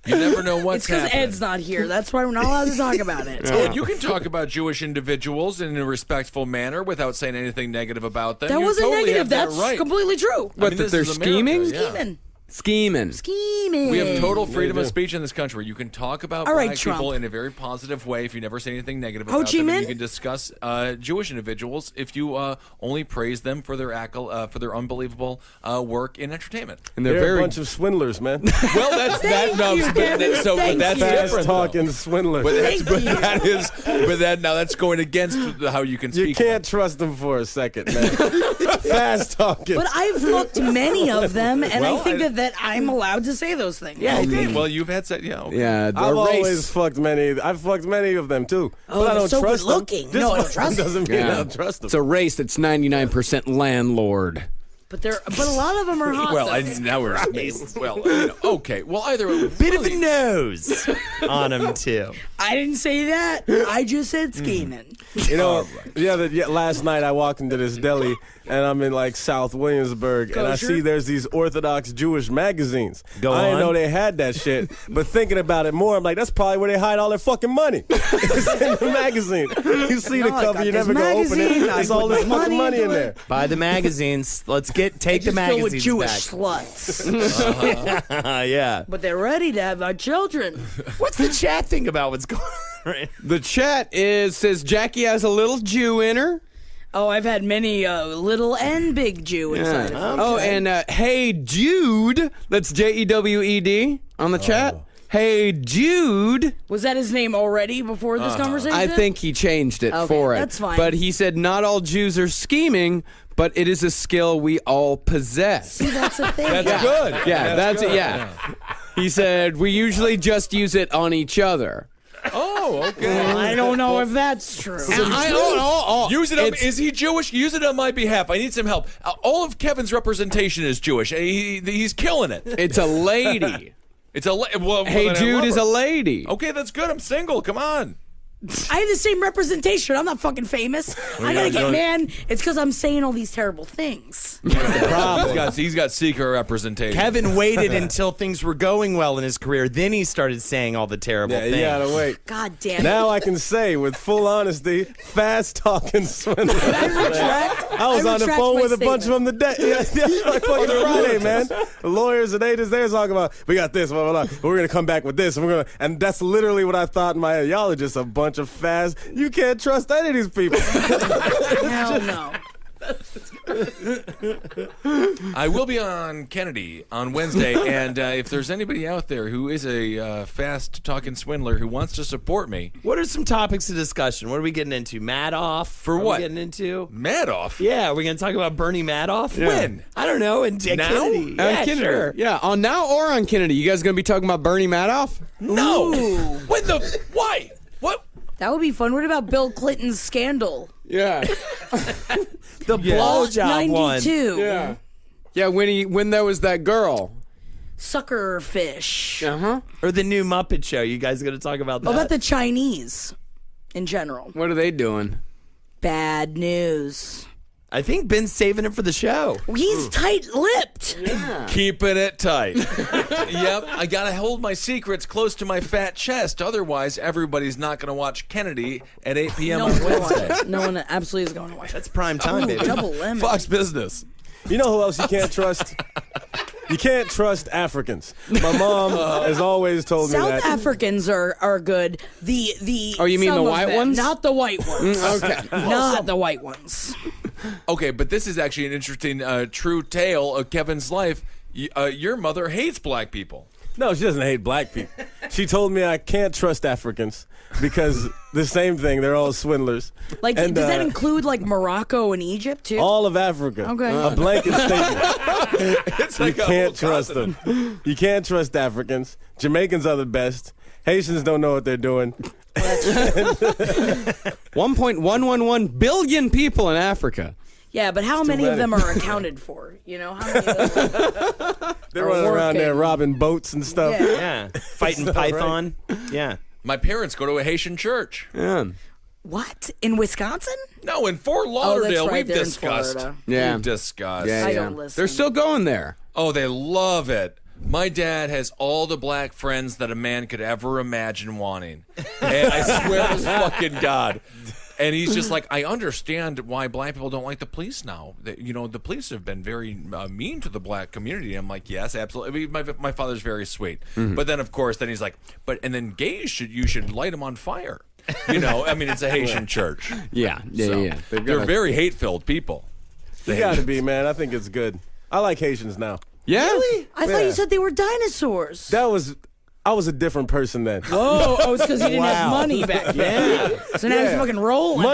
You never know what's it's because happening. Ed's not here. That's why we're not allowed to talk about it. Oh, you can talk about Jewish individuals in a respectful manner without saying anything negative about them. That You wasn't totally negative. have that That's right. completely true. What, mean, that this they're is America, scheming? yeah. Scheming. Scheming. We have total freedom of speech in this country. You can talk about All right, black Trump. people in a very positive way if you never say anything negative Ho about Chi them. And Minh? you can discuss Jewish individuals if you only praise them for their for their unbelievable work in entertainment. And they're They're very a bunch of swindlers, man. well. That's that. No, you, but Kevin. so but Thank that's you. different. Fast though. talking swindlers. But that's, Thank you. that is, but that now that's going against how you can speak. You can't trust them for a second, man. Fast talking. But I've fucked many of them, and Well, I think that I'm allowed to say those things. Yeah, Okay, well, you've had that, yeah. Okay. Yeah, I've a race. always fucked many. I've fucked many of them too. Oh, but I they're don't so trust good looking. them. No, I don't This trust them. doesn't mean I Yeah. don't trust them. It's a race that's 99% landlord. But a lot of them are hot. Well, though. now we're okay. Well, either Bit of a nose on them too. I didn't say that. I just said scheming. You know, last night I walked into this deli and I'm in like South Williamsburg and I Kosher? see there's these Orthodox Jewish magazines. Go I didn't on. know they had that shit, but thinking about it more, I'm like, that's probably where they hide all their fucking money. It's in the magazine. You see the No, I cover, got you this never go open it. magazine, I There's all put this my fucking money in into there. it. Buy the magazines. Let's take the Just filled magazines with Jewish back. sluts. Yeah. But they're ready to have our children. What's the chat thing about what's going on? The chat says Jackie has a little Jew in her. Oh, I've had many little and big Jew inside. Yeah. Oh, and Hey Jude, that's Jewed on the chat. Hey Jude. Was that his name already before this conversation? I think he changed it for it. That's fine. But he said not all Jews are scheming, but it is a skill we all possess. See, that's a thing. That's good. Yeah, that's it. Yeah. He said we usually just use it on each other. Oh, okay. I don't know if that's true. Use it on, is he Jewish? Use it on my behalf. I need some help. All of Kevin's representation is Jewish. He's killing it. It's a lady. It's a well, Hey then I Jude love is her. a lady. Okay, that's good. I'm single. Come on. I have the same representation. I'm not fucking famous. I gotta get mad. It's because I'm saying all these terrible things. He's got secret representation. Kevin waited until things were going well in his career. Then he started saying all the terrible things. You gotta wait. God damn it. Now I can say with full honesty, fast talking swindler. I was on the phone with a bunch of them today. Like fucking Friday, man. The lawyers and agents, they were talking about, we got this, blah, blah, blah. We're gonna come back with this, and that's literally what I thought in my head. Y'all are just a bunch of fast. You can't trust any of these people. Hell no. I will be on Kennedy on Wednesday, and if there's anybody out there who is a fast-talking swindler who wants to support me, What are some topics of discussion? What are we getting into? Madoff? For Are we what? getting into? Madoff. Yeah, are we going to talk about Bernie Madoff? When? I don't know. And Now? Kennedy. On Yeah, Kennedy. sure. Yeah, on Now or on Kennedy. You guys gonna be talking about Bernie Madoff? No. When the why? What? That would be fun. What about Bill Clinton's scandal? Yeah. The blowjob one. 92. Yeah. Yeah, when there was that girl. Sucker fish. Uh-huh. Or the new Muppet Show. You guys going to talk about that? What about the Chinese in general? What are they doing? Bad news. I think Ben's saving it for the show. He's tight-lipped. Keeping it tight. Yep, I gotta hold my secrets close to my fat chest. Otherwise, everybody's not gonna watch Kennedy at 8 p.m. on Wednesday. No one absolutely is going to watch. That's prime time, baby. Double lemon. Fox Business. You know who else you can't trust? You can't trust Africans. My mom has always told me South that. Africans are good. The Oh, you mean some the of white them, ones? Not the white ones. Okay. Not the white ones. Okay, but this is actually an interesting, true tale of Kevin's life. Your mother hates black people. No, she doesn't hate black people. She told me I can't trust Africans because the same thing, they're all swindlers. Like, And, does that include like Morocco and Egypt too? all of Africa. Okay. A blanket statement. It's You like a can't whole trust continent. them. You can't trust Africans. Jamaicans are the best. Haitians don't know what they're doing. 1.111 billion people in Africa. Yeah, but how many of many. them are accounted for? You know, how many of them? They're running around there working. robbing boats and stuff. Yeah. Yeah. Fighting Python. Yeah. My parents go to a Haitian church. Yeah. What? In Wisconsin? No, in Fort Oh, Lauderdale, that's right, we've they're in discussed. Florida. Yeah. We've discussed. Yeah, I yeah. don't listen. They're still going there. Oh, they love it. My dad has all the black friends that a man could ever imagine wanting. And I swear to fucking God. And he's just like, I understand why black people don't like the police now. The police have been very mean to the black community. I'm like, yes, absolutely. I mean, my father's very sweet. But then, of course, then he's like, and then gays you should light them on fire. I mean, it's a Haitian church. Yeah. Yeah, So, yeah. They're very hate-filled people. You gotta be, man. I think it's good. I like Haitians now. Yeah? I thought you said they were dinosaurs. I was a different person then. Oh, it's because you didn't have money back then. So now he's fucking rolling.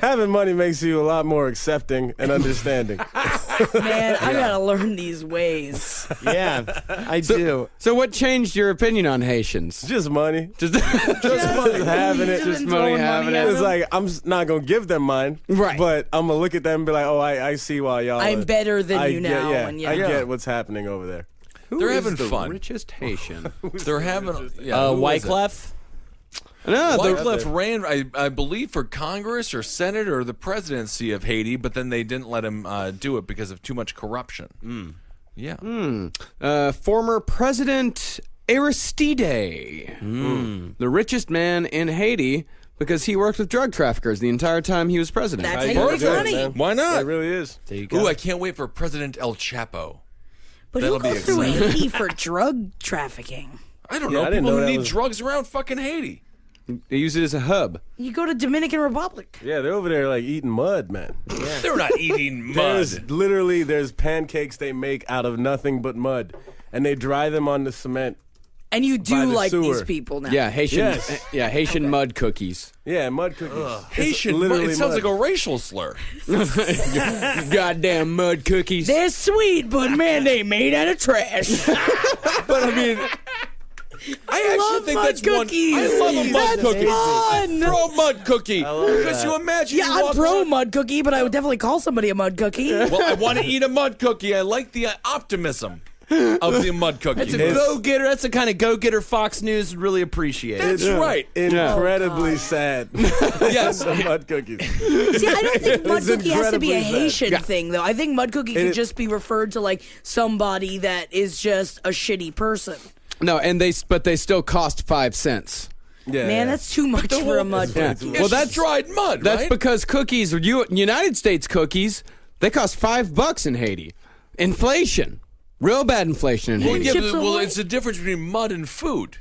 Having money makes you a lot more accepting and understanding. Man, I gotta learn these ways. Yeah, I do. So what changed your opinion on Haitians? Just money. Just Money having it. Just money having it. It's like I'm not gonna give them mine, Right. But I'm gonna look at them and be like, oh, I see why y'all. I'm better than you now, and I yeah. get what's happening over there. They're Who is having the fun. richest Haitian? They're having. Who is it? Wyclef. No, Wyclef ran, I believe, for Congress or Senate or the presidency of Haiti, but then they didn't let him do it because of too much corruption. Yeah. former President Aristide, the richest man in Haiti, because he worked with drug traffickers the entire time he was president. That's how you make money. Man. Why not? It really is. There you go. Ooh, I can't wait for President El Chapo. But That'll who be goes through exciting. Haiti for drug trafficking? I don't Yeah, know. I didn't People know who that need was- drugs around fucking Haiti. They use it as a hub. You go to Dominican Republic. Yeah, they're over there like eating mud, man. They're not eating mud. There's pancakes they make out of nothing but mud, and they dry them on the cement. And you By do the like sewer. these people now. Yeah, Haitian. Yes. Haitian mud cookies. Yeah, mud cookies. It's Haitian mud. literally It sounds mud. like a racial slur. Goddamn mud cookies. They're sweet, but man, they made out of trash. But I mean, I actually love think mud that's one. cookies. I love a mud That's cookie. fun. Pro mud cookie. Because you imagine. Yeah, you I'm walk pro around- mud cookie, but I would definitely call somebody a mud cookie. Well, I want to eat a mud cookie. I like the optimism of the mud cookie. That's a go-getter. That's the kind of go-getter Fox News would really appreciate. That's right. Incredibly sad. Yes. The mud cookies. See, I don't think mud It's cookie has to be a incredibly sad. Haitian thing, though. I think mud cookie could just be referred to like somebody that is just a shitty person. no, and they still cost 5 cents. Yeah, Man, that's too much for a mud Yeah. cookie. Well, that's dried mud. That's right? because cookies, United States cookies, they cost $5 in Haiti. Inflation, real bad inflation in Haiti. Yeah, Chips but, well, Ahoy. it's the difference between mud and food.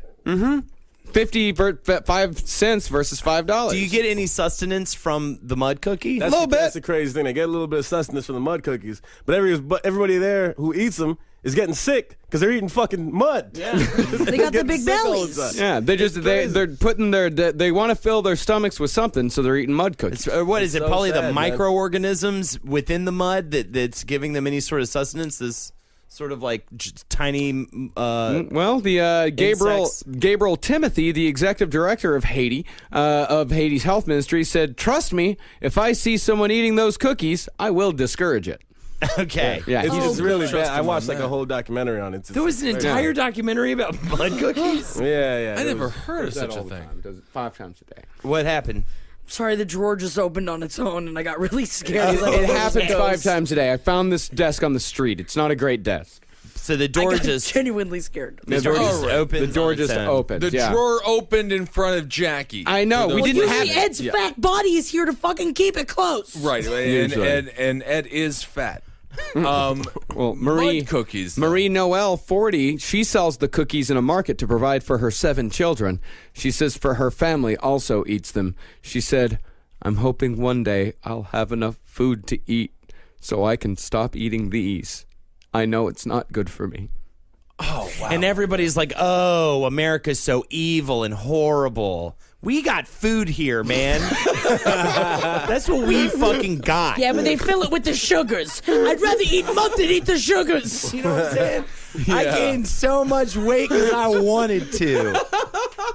5 cents versus $5. Do you get any sustenance from the mud cookie? That's That's the crazy thing. They get a little bit of sustenance from the mud cookies, but everybody there who eats them is getting sick because they're eating fucking mud. Yeah. They got the big bellies. Yeah, they're putting they want to fill their stomachs with something, so they're eating mud cookies. What is it? so Probably sad, the man. microorganisms within the mud that's giving them any sort of sustenance. This sort of like tiny. Well, the Insects. Gabriel Timothy, the executive director of Haiti, of Haiti's health ministry, said, "Trust me, if I see someone eating those cookies, I will discourage it." Okay. Yeah, It's really trust bad. I him watched on like a whole documentary on it. There was an entire documentary about mud cookies. Yeah. I it never was- heard of such a thing. Does it 5 times a day. What happened? Sorry, the drawer just opened on its own, and I got really scared. It happens 5 times a day. I found this desk on the street. It's not a great desk. So the I door got just genuinely scared. the door just opens. The door on its just own. opened. The yeah. drawer opened in front of Jackie. I know. For We those- didn't Usually have Ed's fat body is here to fucking keep it close. Right, and Usually. Ed is fat. Well, Marie Mud cookies. though. Marie Noel, 40, she sells the cookies in a market to provide for her 7 children. She says for her family also eats them. She said, "I'm hoping one day I'll have enough food to eat so I can stop eating these. I know it's not good for me." Oh wow! And everybody's like, "Oh, America's so evil and horrible." We got food here, man. That's what we fucking got. Yeah, but they fill it with the sugars. I'd rather eat mud than eat the sugars. You know what I'm saying? I gained so much weight because I wanted to.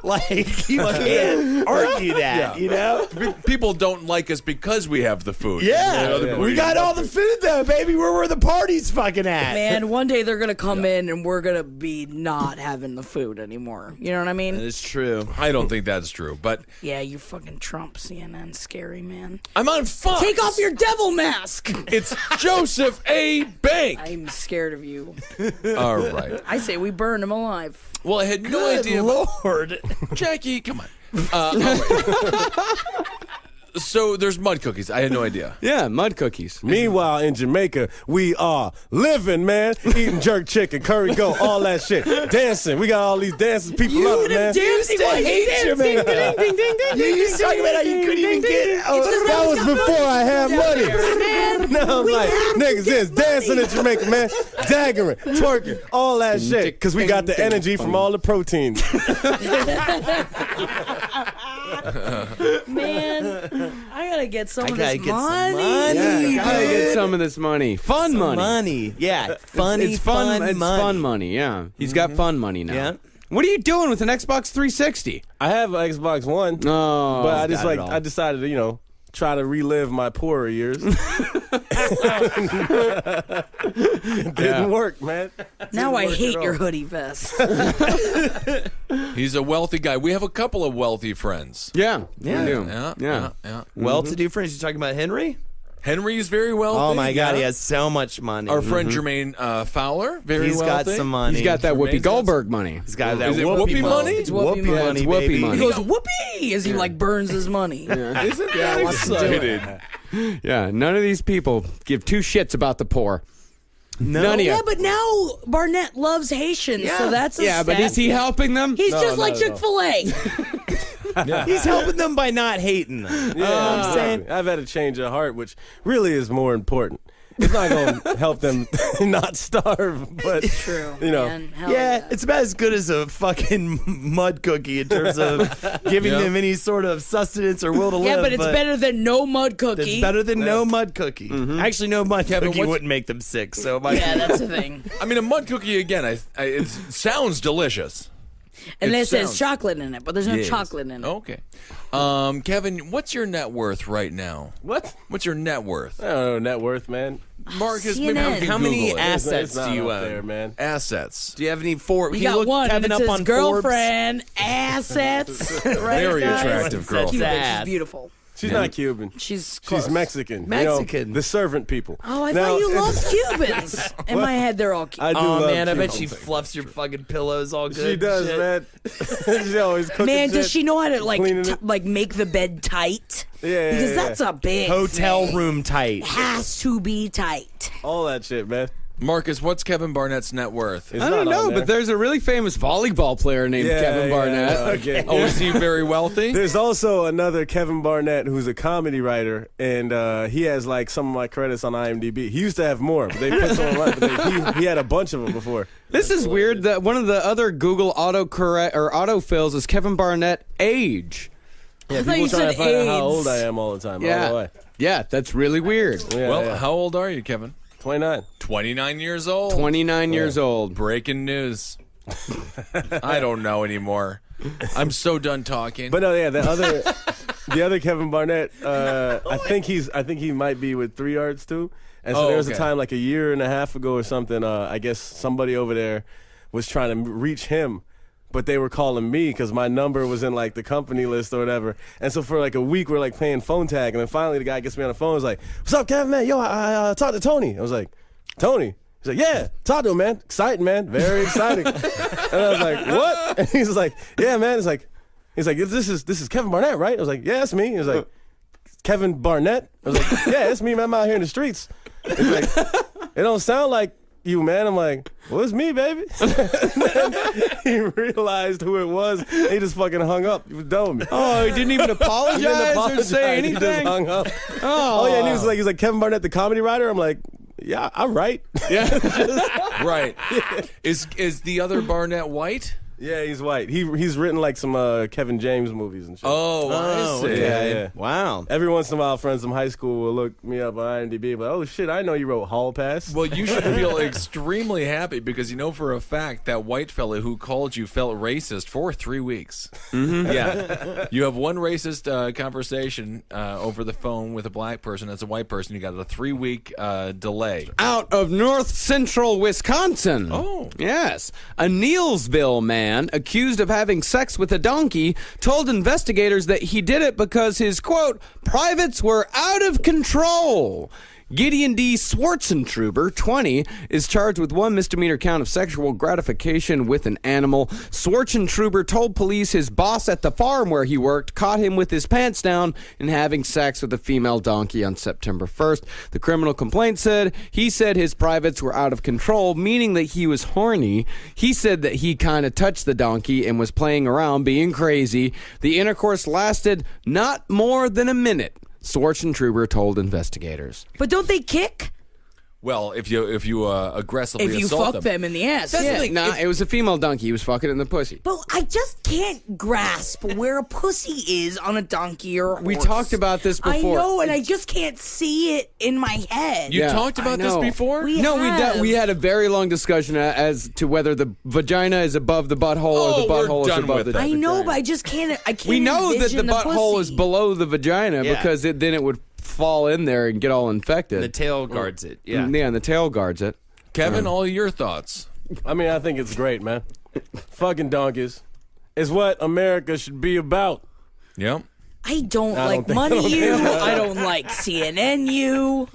Like, you can't argue that, you know? People don't like us because we have the food. Yeah. Other people We eat got all the nothing. food, though, baby. We're where the party's fucking at. Man, one day they're gonna come in and we're gonna be not having the food anymore. You know what I mean? It's true. I don't think that's true, but Yeah, you fucking Trump CNN, scary man. I'm on Fox. Take off your devil mask. It's Joseph A. Bank. I'm scared of you. All right. I say we burn him alive. Well, I had no Good idea. Lord. Jackie, come on. All right. So there's mud cookies. I had no idea. Yeah, mud cookies. Meanwhile, in Jamaica, we are living, man. Eating jerk chicken, curry goat, all that shit. Dancing. We got all these dancing people up, man. Used to hate Jamaica. You used to talk about how you couldn't even get. That was before I had money. Now I'm like, niggas is dancing in Jamaica, man. Daggering, twerking, all that shit. Because we got the energy from all the proteins. Man, I gotta get some of gotta this get some money. money. Gotta get some of this money. Fun money. Money. Yeah. Funny, It's fun. It's money. fun money. Yeah, he's got fun money now. Yeah. What are you doing with an Xbox 360? I have an Xbox One, Oh, but I just got it all. I decided to, try to relive my poorer years. Didn't work, man. Now I work hate at your all. hoodie vest. He's a wealthy guy. We have a couple of wealthy friends. yeah, Yeah. we do. Yeah. Well-to-do friends. You talking about Henry? Henry is very wealthy. Oh my God, yeah. he has so much money. Our friend Jermaine Fowler, very He's wealthy. got some money. He's got that Whoopi Jermaine's got Goldberg money. He's got that Is it whoopee whoopee money? It's Whoopee whoopee money, it's whoopee baby. money. He goes whoopee as he like burns his money. Isn't that exciting? Yeah, none of these people give 2 shits about the poor. None of you. Yeah, but now Barnett loves Haitians, so that's a Yeah, but step. is he helping them? He's No, just like not at all. Chick-fil-A. He's helping them by not hating them. Yeah, I'm saying. I've had a change of heart, which really is more important. It's not going to help them not starve, but True. you know. Man, hell Yeah, it's about as good as a fucking mud cookie in terms of giving them any sort of sustenance or will to live. Yeah, but it's better than no mud cookie. It's better than no mud cookie. Actually, no mud cookie what's- wouldn't make them sick. So Yeah, that's the thing. I mean, a mud cookie again. It sounds delicious. Unless there's sounds- chocolate in it, but there's no Yes. chocolate in it. Okay. Kevin, what's your net worth right now? What? What's your net worth? I don't know, net worth, man. Marcus, CNN. maybe we can How many Google it. assets It's do you not up own? there, man? Assets? Do you have any four? We can you got look one. Kevin It up says on girlfriend, assets. Right, Very guys? attractive That's girlfriend. Cuban. ass. She's beautiful. She's not Cuban. She's close. She's Mexican. You Mexican. know, the servant people. Oh, I Now- thought you loved Cubans. In my head, they're all I Cuban. do Oh love man, I bet Cuban. she fluffs your fucking pillows all good. She does, shit. man. She always cooking Man, does shit, she know how to cleaning it. like make the bed tight? Yeah, Because yeah. that's a big Hotel thing. room tight. Has to be tight. all that shit, man. Marcus, what's Kevin Barnett's net worth? It's I don't not know, on there. but there's a really famous volleyball player named Yeah, Kevin yeah, Barnett. yeah, okay. Oh, is he very wealthy? There's also another Kevin Barnett who's a comedy writer, and he has like some of my credits on IMDb. He used to have more, but they put some of mine. But he had a bunch of them before. This is weird that one of the other Google autocorrect or autofills is Kevin Barnett age. Yeah, I thought people you trying said to find out how AIDS. old I am all the time. All the Yeah. way. Yeah, that's really weird. Yeah, well, yeah. how old are you, Kevin? 29. 29 years old. 29 years old. Breaking news. I don't know anymore. I'm so done talking. But no, yeah, the other Kevin Barnett, I think he might be with 3 Arts too. And so Oh, there was okay. a time like a year and a half ago or something. I guess somebody over there was trying to reach him, but they were calling me because my number was in like the company list or whatever. And so for like a week we're like playing phone tag, and then finally the guy gets me on the phone. He's like, "What's up, Kevin? Man, yo, I talked to Tony." I was like, "Tony?" He's like, "Yeah, talk to him, man. Exciting, man. Very exciting." And I was like, "What?" And he's like, "Yeah, man." He's like, "This is Kevin Barnett, right?" I was like, "Yeah, that's me." He was like, "Kevin Barnett?" I was like, "Yeah, it's me, man. I'm out here in the streets." He's like, "It don't sound like you, man." I'm like, "Well, it's me, baby." He realized who it was. He just fucking hung up. He was done with me. Oh, he didn't even apologize, He didn't or apologize. say He just anything? hung up. Oh. Yeah, and he was like Kevin Barnett, the comedy writer. I'm like, "Yeah, I'm right." right. Is the other Barnett white? Yeah, he's white. He's written like some Kevin James movies and shit. Oh, I see. yeah. Wow. Every once in a while, friends from high school will look me up on IMDb, but oh shit, I know you wrote Hall Pass. Well, you should feel extremely happy because you know for a fact that white fella who called you felt racist for 3 weeks. Mm-hmm. Yeah. You have one racist conversation over the phone with a black person. As a white person, you got a 3-week delay. Out of north central Wisconsin. Oh. Yes. A Neilsville man accused of having sex with a donkey told investigators that he did it because his, quote, privates were out of control. Gideon D. Schwartzentruber, 20, is charged with 1 misdemeanor count of sexual gratification with an animal. Schwartzentruber told police his boss at the farm where he worked caught him with his pants down and having sex with a female donkey on September 1st. The criminal complaint said he said his privates were out of control, meaning that he was horny. He said that he kind of touched the donkey and was playing around, being crazy. The intercourse lasted not more than a minute. Schwartzentruber told investigators. But don't they kick? Well, if you aggressively If you assault fuck them in the ass. That's yeah. the thing. Nah, it was a female donkey. He was fucking in the pussy. But I just can't grasp where a pussy is on a donkey or a horse. We talked about this before. I know, and I just can't see it in my head. You Yeah, talked about I this know. before? We had a very long discussion as to whether the vagina is above the butthole or the we're butthole is done above with the it. I know, vagina. but I just can't. I can't. We know that the envision butthole is pussy. below the vagina Yeah. because then it would fall in there and get all infected. The tail guards it. Yeah. Yeah, and the tail guards it. Kevin, all your thoughts. I mean, I think it's great, man. Fucking donkeys is what America should be about. Yep. I don't I like don't think- Money I don't You. think- I don't like CNN You.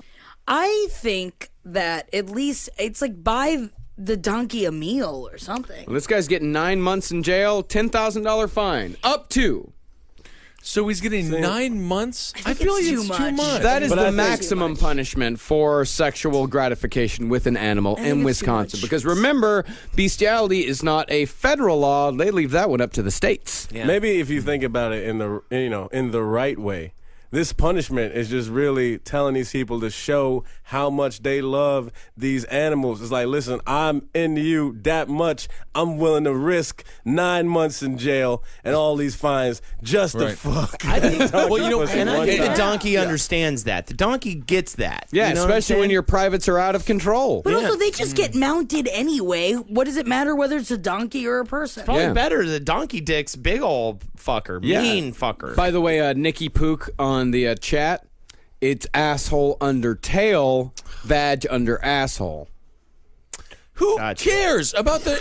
I think that at least it's like buy the donkey a meal or something. Well, this guy's getting 9 months in jail, $10,000 fine, up to. So he's getting 9 months? I feel like it's too much. That is But I the think- maximum punishment for sexual gratification with an animal in it's too Wisconsin. much. Because remember, bestiality is not a federal law. They leave that one up to the states. Yeah. Maybe if you think about it in the right way, this punishment is just really telling these people to show how much they love these animals. It's like, listen, I'm into you that much. I'm willing to risk 9 months in jail and all these fines just to Right. fuck. I think, Well, you know, Pussy and I one think the time. donkey understands that. The donkey gets that. Yeah, You know what I'm especially when saying? your privates are out of control. But also, they just get mounted anyway. What does it matter whether it's a donkey or a person? Probably Yeah. better. The donkey dick's big old fucker. Yeah. Mean fucker. By the way, Nikki Pook on the chat, it's asshole under tail, vag under asshole. Who Gotcha. cares about the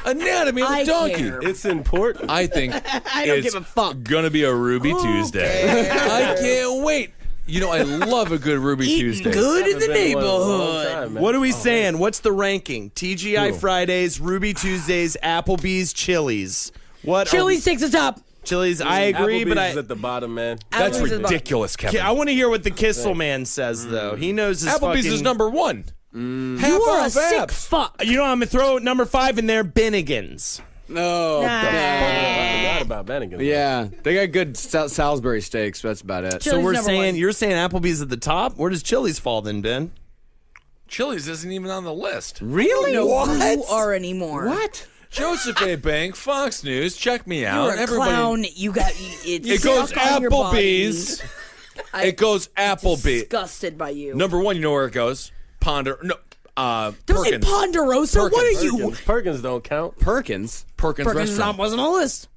anatomy of I a donkey? care. It's important. I think I don't it's give a fuck. gonna be a Ruby Tuesday. I can't wait. You know, I love a good Ruby Eating Tuesday. good in the It's been one of a long neighborhood. time, man. What are we saying? What's the ranking? TGI Cool. Fridays, Ruby Tuesdays, Applebee's, Chili's. What? Chili's takes the top. Chili's. I agree, Applebee's but is at the bottom, man. That's Applebee's is the bottom. ridiculous, Kevin. I want to hear what the Kissel man says, though. He knows his Applebee's fucking... is number one. You Half are a off sick apps. fuck. You know, I'm going to throw number 5 in there, Bennigan's. No. I forgot about Bennigan. Yeah, they got good Salisbury steaks. That's about it. So Chili's we're number saying, one. you're saying Applebee's at the top? Where does Chili's fall then, Ben? Chili's isn't even on the list. Really? No, who are anymore? What? Joseph A. Bank, Fox News, check me out. You're a clown. You got it's It goes stuck on your body. Applebee's. It goes Applebee's. Disgusted by you. Number one, you know where it goes? Don't say Ponderosa. What are you? Perkins don't count. Perkins. Perkins Perkins Restaurant. wasn't on the list.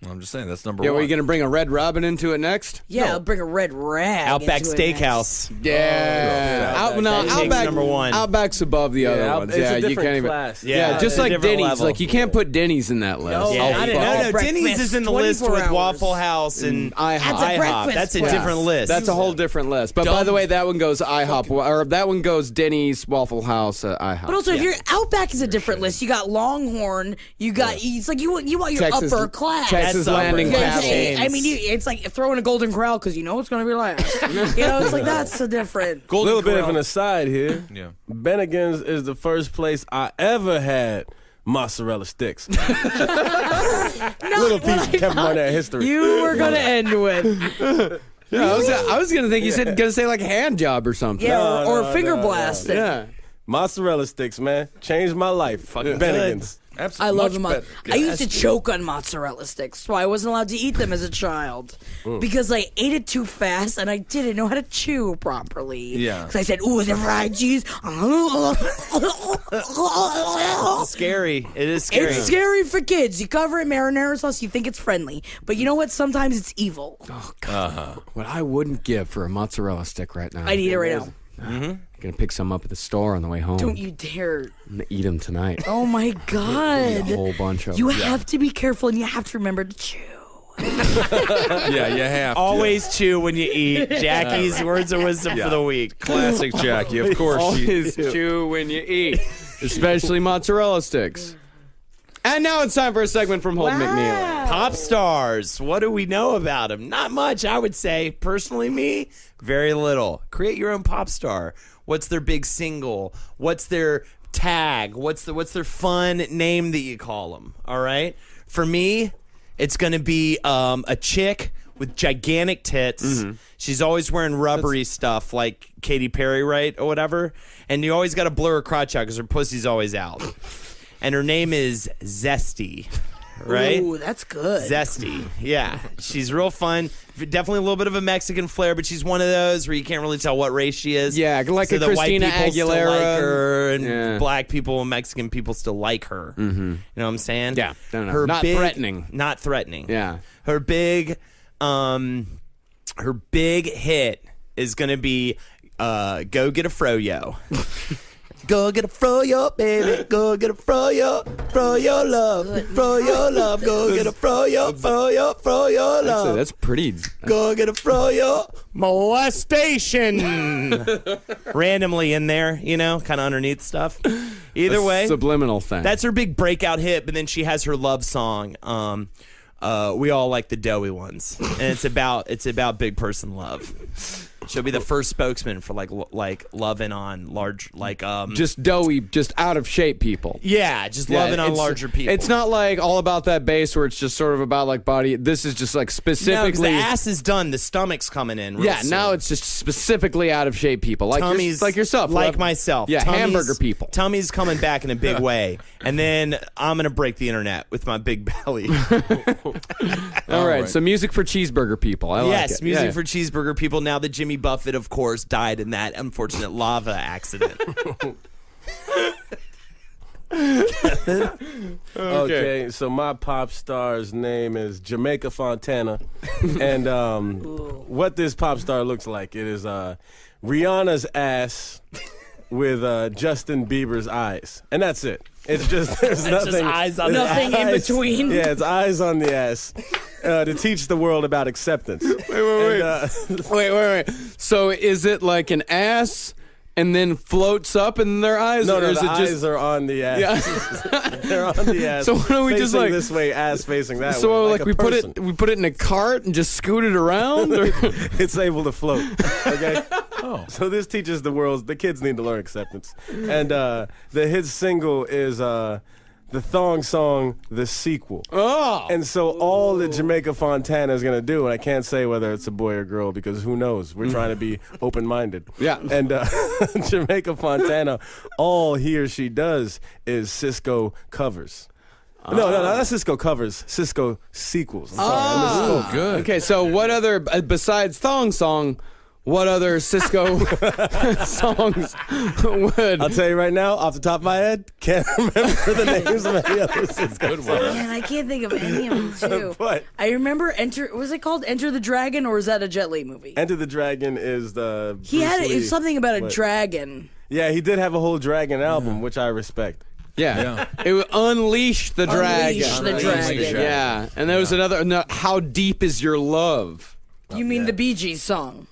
I'm just saying that's number Yeah, one. were you going to bring a Red Robin into it next? Yeah, I'll bring a red rag. Outback into it next. Steakhouse. Yeah. That takes Outback, number one. Outback's above the other Yeah, ones. it's a Yeah, you different can't even. class. Yeah, Yeah, just it's a like different Denny's. level. Like you can't put Denny's in that list. No, Yeah, I no, didn't know. Denny's Breakfast, is in the list 24 with hours. Waffle House and IHOP. That's a breakfast That's a place. different list. That's a whole different list. But by Dumb. the way, that one goes IHOP, or that one goes Denny's, Waffle House, IHOP. But also, if you're Outback is a different list. You got Longhorn. You got it's like you want your Texas- upper class. Texas That's the Landing upper Yeah, class. Cattle. chains. I mean, it's like throwing a Golden Corral because you know it's going to be last. You know, it's like that's a different. A Golden little bit of Corral. an aside here. Yeah. Bennigan's is the first place I ever had mozzarella sticks. Little piece of Kevin Barnett history. You were going to end with Yeah, I was gonna think you said gonna say like hand job or something. yeah, or no, finger no, blasting. Yeah. Mozzarella sticks, man. Changed my life. Bennigan's. Absolutely. I love Much them. better. I used to choke on mozzarella sticks, so I wasn't allowed to eat them as a child because I ate it too fast and I didn't know how to chew properly. Yeah. because I said, "Ooh, the fried cheese." It's scary. It is scary. It's scary for kids. You cover it in marinara sauce, you think it's friendly, but you know what? Sometimes it's evil. What I wouldn't give for a mozzarella stick right now. I'd eat it right now. Gonna pick some up at the store on the way home. Don't you dare! I'm gonna eat them tonight. Oh my A God! whole bunch of You them. have to be careful and you have to remember to chew. Yeah, you have to. Always chew when you eat. Jackie's words of wisdom for the week. Classic Jackie, of course. Always chew when you eat, especially mozzarella sticks. And now it's time for a segment from Holden McNeely. Pop stars. What do we know about them? Not much, I would say. Personally, me, very little. Create your own pop star. What's their big single? What's their tag? What's their fun name that you call them? All right. For me, it's gonna be a chick with gigantic tits. She's always wearing rubbery stuff like Katy Perry, right, or whatever. And you always got to blur her crotch out because her pussy's always out. And her name is Zesty, right? Ooh, that's good. Zesty, yeah. She's real fun. Definitely a little bit of a Mexican flair, but she's one of those where you can't really tell what race she is. Yeah, like so a the Christina white people still Aguilera. like her, and Yeah. black people and Mexican people still like her. You know what I'm saying? Yeah, no. Not threatening. Not threatening. Yeah. Her big hit is gonna be "Go Get a Froyo." Go get a froyo, baby. Go get a froyo. Froyo love. Froyo love. Go get a froyo. Froyo love. That's pretty. Go get a froyo. Molestation. Randomly in there, you know, kind of underneath stuff. Either way. Subliminal thing. That's her big breakout hit, but then she has her love song. we all like the doughy ones, and it's about big person love. She'll be the first spokesman for like loving on large just doughy, just out of shape people. Yeah, just loving on larger people. It's not like all about that base where it's just sort of about like body. This is just like No, 'cause specifically. the ass is done. The stomach's coming in. real soon. Now it's just specifically out of shape people, like like yourself, like Rob. myself. Yeah, Tummy's- hamburger people. Tummy's coming back in a big way, and then I'm gonna break the internet with my big belly. All right, so music for cheeseburger people. I like Yes, it. music Yeah. for cheeseburger people. Now that Jimmy Buffett, of course, died in that unfortunate lava accident. Okay, so my pop star's name is Jamaica Fontana, and what this pop star looks like, it is Rihanna's ass with Justin Bieber's eyes, and that's it. It's just there's nothing, eyes on the Nothing in eyes- between. Yeah, it's eyes on the ass to teach the world about acceptance. Wait. So is it like an ass and then floats up in their eyes? No, or no, is the it eyes just? are on the ass. Yeah. They're on the ass. So why don't we just, facing like- this way, ass facing that way? So like a we person. put it in a cart and just scoot it around? Or? It's able to float. Okay. So this teaches the world. The kids need to learn acceptance. And his single is the thong song, The Sequel. Oh. And so all that Jamaica Fontana is gonna do, and I can't say whether it's a boy or girl because who knows? We're trying to be open-minded. Yeah. And Jamaica Fontana, all he or she does is Cisco covers. No, not Cisco covers. Cisco sequels. I'm sorry, I misspoke. Good. Okay, so what other besides thong song? What other Cisco songs would? I'll tell you right now, off the top of my head, can't remember the names of any other Cisco. Good one. Man, I can't think of any of them too. But I remember was it called Enter the Dragon, or is that a Jet Li movie? Enter the Dragon is the He had Bruce Lee, it's something about a but- dragon. Yeah, he did have a whole dragon album, which I respect. Yeah. It would Unleash the Dragon. Unleash the Dragon. Yeah. And there was another, no, How Deep Is Your Love? You mean the Bee Gees song?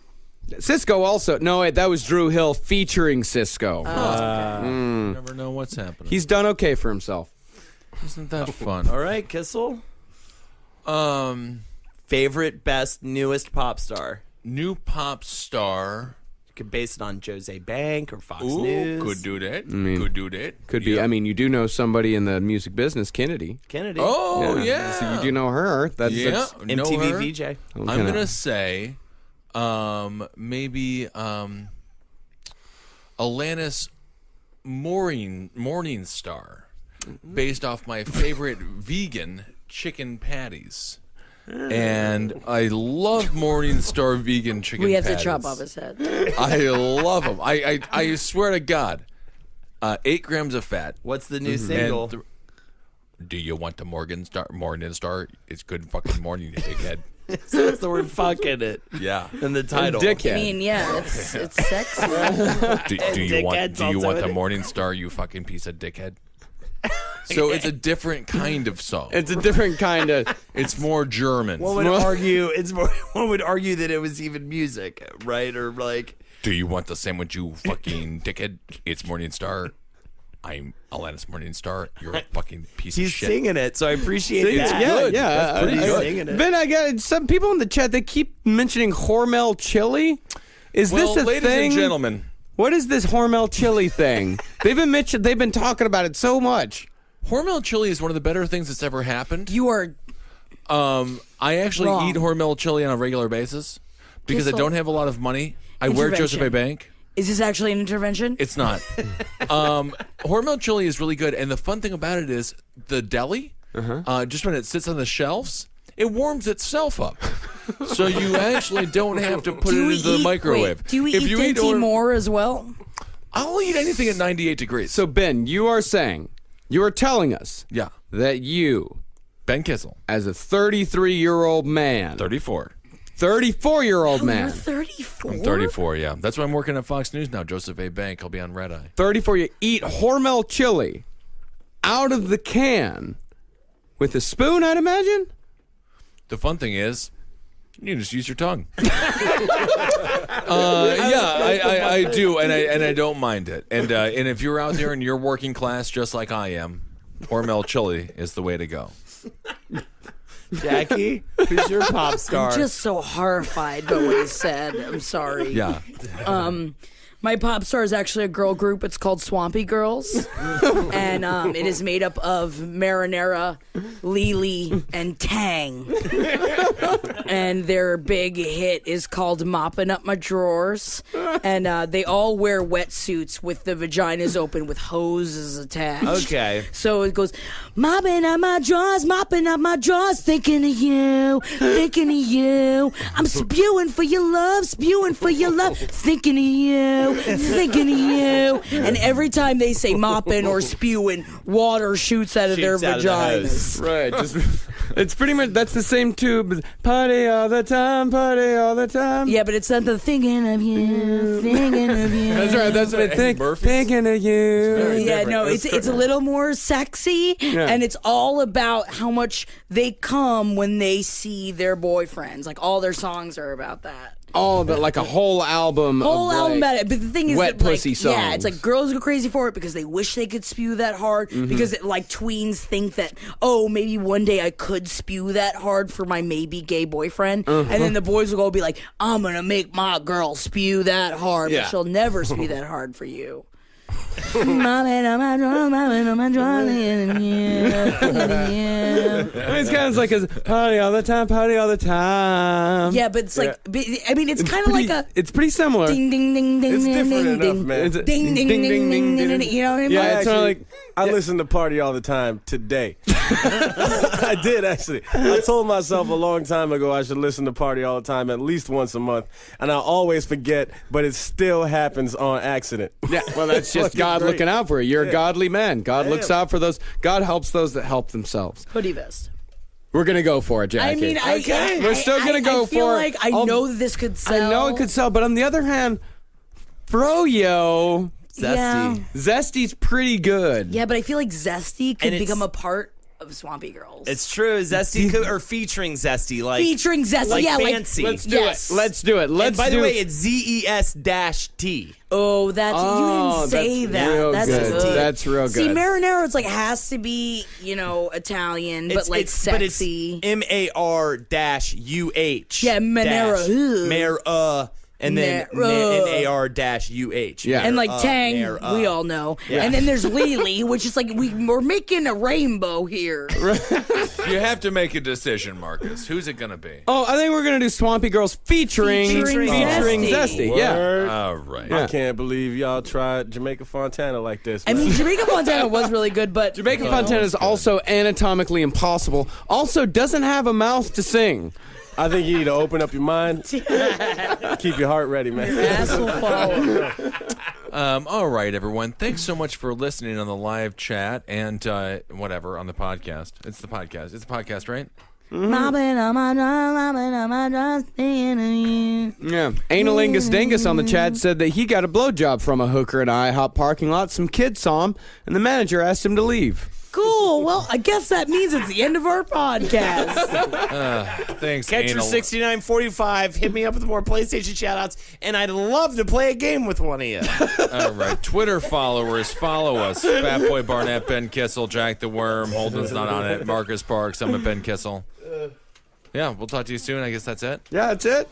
Cisco also. No, wait, that was Drew Hill featuring Cisco. You never know what's happening. He's done okay for himself. Isn't that fun? All right, Kissel. Favorite, best, newest pop star. New pop star. You could base it on Jose Bank or Fox Ooh, News. could do that. mean, could do that. Could be. Yeah. I mean, you do know somebody in the music business, Kennedy. Kennedy. Oh yeah. So you do know her. That's Yeah. that's know her. MTV VJ. I'm kinda- gonna say, maybe Alanis Morningstar, based off my favorite vegan chicken patties. And I love Morningstar vegan chicken We have patties. to chop off his head. I love them. I swear to God, 8 grams of fat. What's the new And single? do you want the Morningstar? It's good fucking morning, you dickhead. Says the word "fuck" in it Yeah. in the title. Dickhead. I mean, yeah, it's sexy. Do you want Dickhead's the also in it. Morningstar, you fucking piece of dickhead? So it's a different kind of song. It's a different kind of. It's more German. One would argue it's more. One would argue that it was even music, right? Or like, Do you want the sandwich, you fucking dickhead? It's Morningstar. I'm Alanis Morningstar. You're a fucking piece he's of shit. singing it, so I appreciate that. Yeah, good. yeah. That's pretty good. I- Singing it. Ben, I got some people in the chat. They keep mentioning Hormel chili. Is Well, this a ladies thing? and gentlemen, What is this Hormel chili thing? They've been talking about it so much. Hormel chili is one of the better things that's ever happened. You are I actually Wrong. eat Hormel chili on a regular basis because I Kissel. don't have a lot of money. I wear Joseph A. Intervention. Bank. Is this actually an intervention? It's not. Hormel chili is really good, and the fun thing about it is the deli. Just when it sits on the shelves, it warms itself up, so you actually don't have to put it into the microwave. Wait, do you eat If you eat Dinty Moore as well? I'll eat anything at 98 degrees. So Ben, you are telling us yeah, that you, Ben Kissel, as a 33-year-old man, 34. 34-year-old You're man, 34. I'm 34. Yeah, that's why I'm working at Fox News now. Joseph A. Bank. I'll be on Red Eye. 34, you eat Hormel chili out of the can with a spoon, I'd imagine? The fun thing is, you just use your tongue. I do, and I don't mind it. And if you're out there and you're working class just like I am, Hormel chili is the way to go. Jackie, who's your pop star? I'm just so horrified by what he said. I'm sorry. Yeah. My pop star is actually a girl group. It's called Swampy Girls. And it is made up of Marinara, Lily, and Tang. And their big hit is called Mopping Up My Drawers. And they all wear wetsuits with the vaginas open with hoses attached. Okay. So it goes, mopping up my drawers, thinking of you, thinking of you. I'm spewing for your love, thinking of you. Thinking of you. And every time they say mopping or spewing, water shoots out of their vaginas. Right. It's pretty much, that's the same tube. Party all the time, party all the time. Yeah, but it's not the thinking of you, thinking of you. That's right. That's what I think. Thinking of you. Yeah, no, it's a little more sexy, and it's all about how much they come when they see their boyfriends. Like, all their songs are about that. All of it, like a whole album. Album about it. But the thing is, wet that, like, pussy songs. Yeah, it's like girls go crazy for it because they wish they could spew that hard. Because like tweens think that, oh, maybe one day I could spew that hard for my maybe gay boyfriend, and then the boys will go be like, I'm gonna make my girl spew that hard, but she'll never spew that hard for you. It's kind of like a party all the time. Yeah, but it's like, I mean, it's kind of like a. It's pretty similar. Ding ding ding ding It's ding different ding enough, ding man. ding ding ding ding ding ding. You know what I mean? Yeah, it's kind of like. I listen to Party all the time today. I did, actually. I told myself a long time ago I should listen to Party all the time at least once a month, and I always forget, but it still happens on accident. Yeah, well, that's just God great. looking out for you. You're a godly man. God looks out for those. God helps those that help themselves. Hoodie vest. We're going to go for it, Jackie. I mean, We're still going to go I feel for like it. I know that this could sell. I know it could sell, but on the other hand, Froyo. Zesty. Yeah. Zesty's pretty good. Yeah, but I feel like Zesty could And it's- become a part of Swampy Girls. It's true. Zesty or featuring Zesty, like featuring Zesty. like yeah, fancy. Let's do Yes. it. Let's do it. And Let's by do the way, it's ZES-T. Oh, that's you didn't say that's that. real That's good. That's real good. See, marinara, it's like has to be Italian, but like sexy. But it's MAR-UH. Yeah, Marinara. Mara. And then NAR-UH. Yeah. And like Tang, Mara. we all know. Yeah. And then there's Lily, which is like we're making a rainbow here. You have to make a decision, Marcus. Who's it going to be? Oh, I think we're going to do Swampy Girls featuring Zesty. Zesty. Yeah. Word. All right. I can't believe y'all tried Jamaica Fontana like this. I man. mean, Jamaica Fontana was really good, but Jamaica Fontana is also anatomically impossible. Also doesn't have a mouth to sing. I think you need to open up your mind. Keep your heart ready, man. ass will follow. All right, everyone. Thanks so much for listening on the live chat and whatever on the podcast. It's the podcast. It's the podcast, right? Yeah. Analingus Dingus on the chat said that he got a blowjob from a hooker in an IHOP parking lot. Some kids saw him, and the manager asked him to leave. Cool. Well, I guess that means it's the end of our podcast. Thanks, Catcher Anal. 6945. Hit me up with more PlayStation shoutouts, and I'd love to play a game with one of you. All right. Twitter followers, follow us. Fatboy Barnett, Ben Kissel, Jack the Worm. Holden's not on it. Marcus Parks. I'm at Ben Kissel. Yeah, we'll talk to you soon. I guess that's it. Yeah, that's it.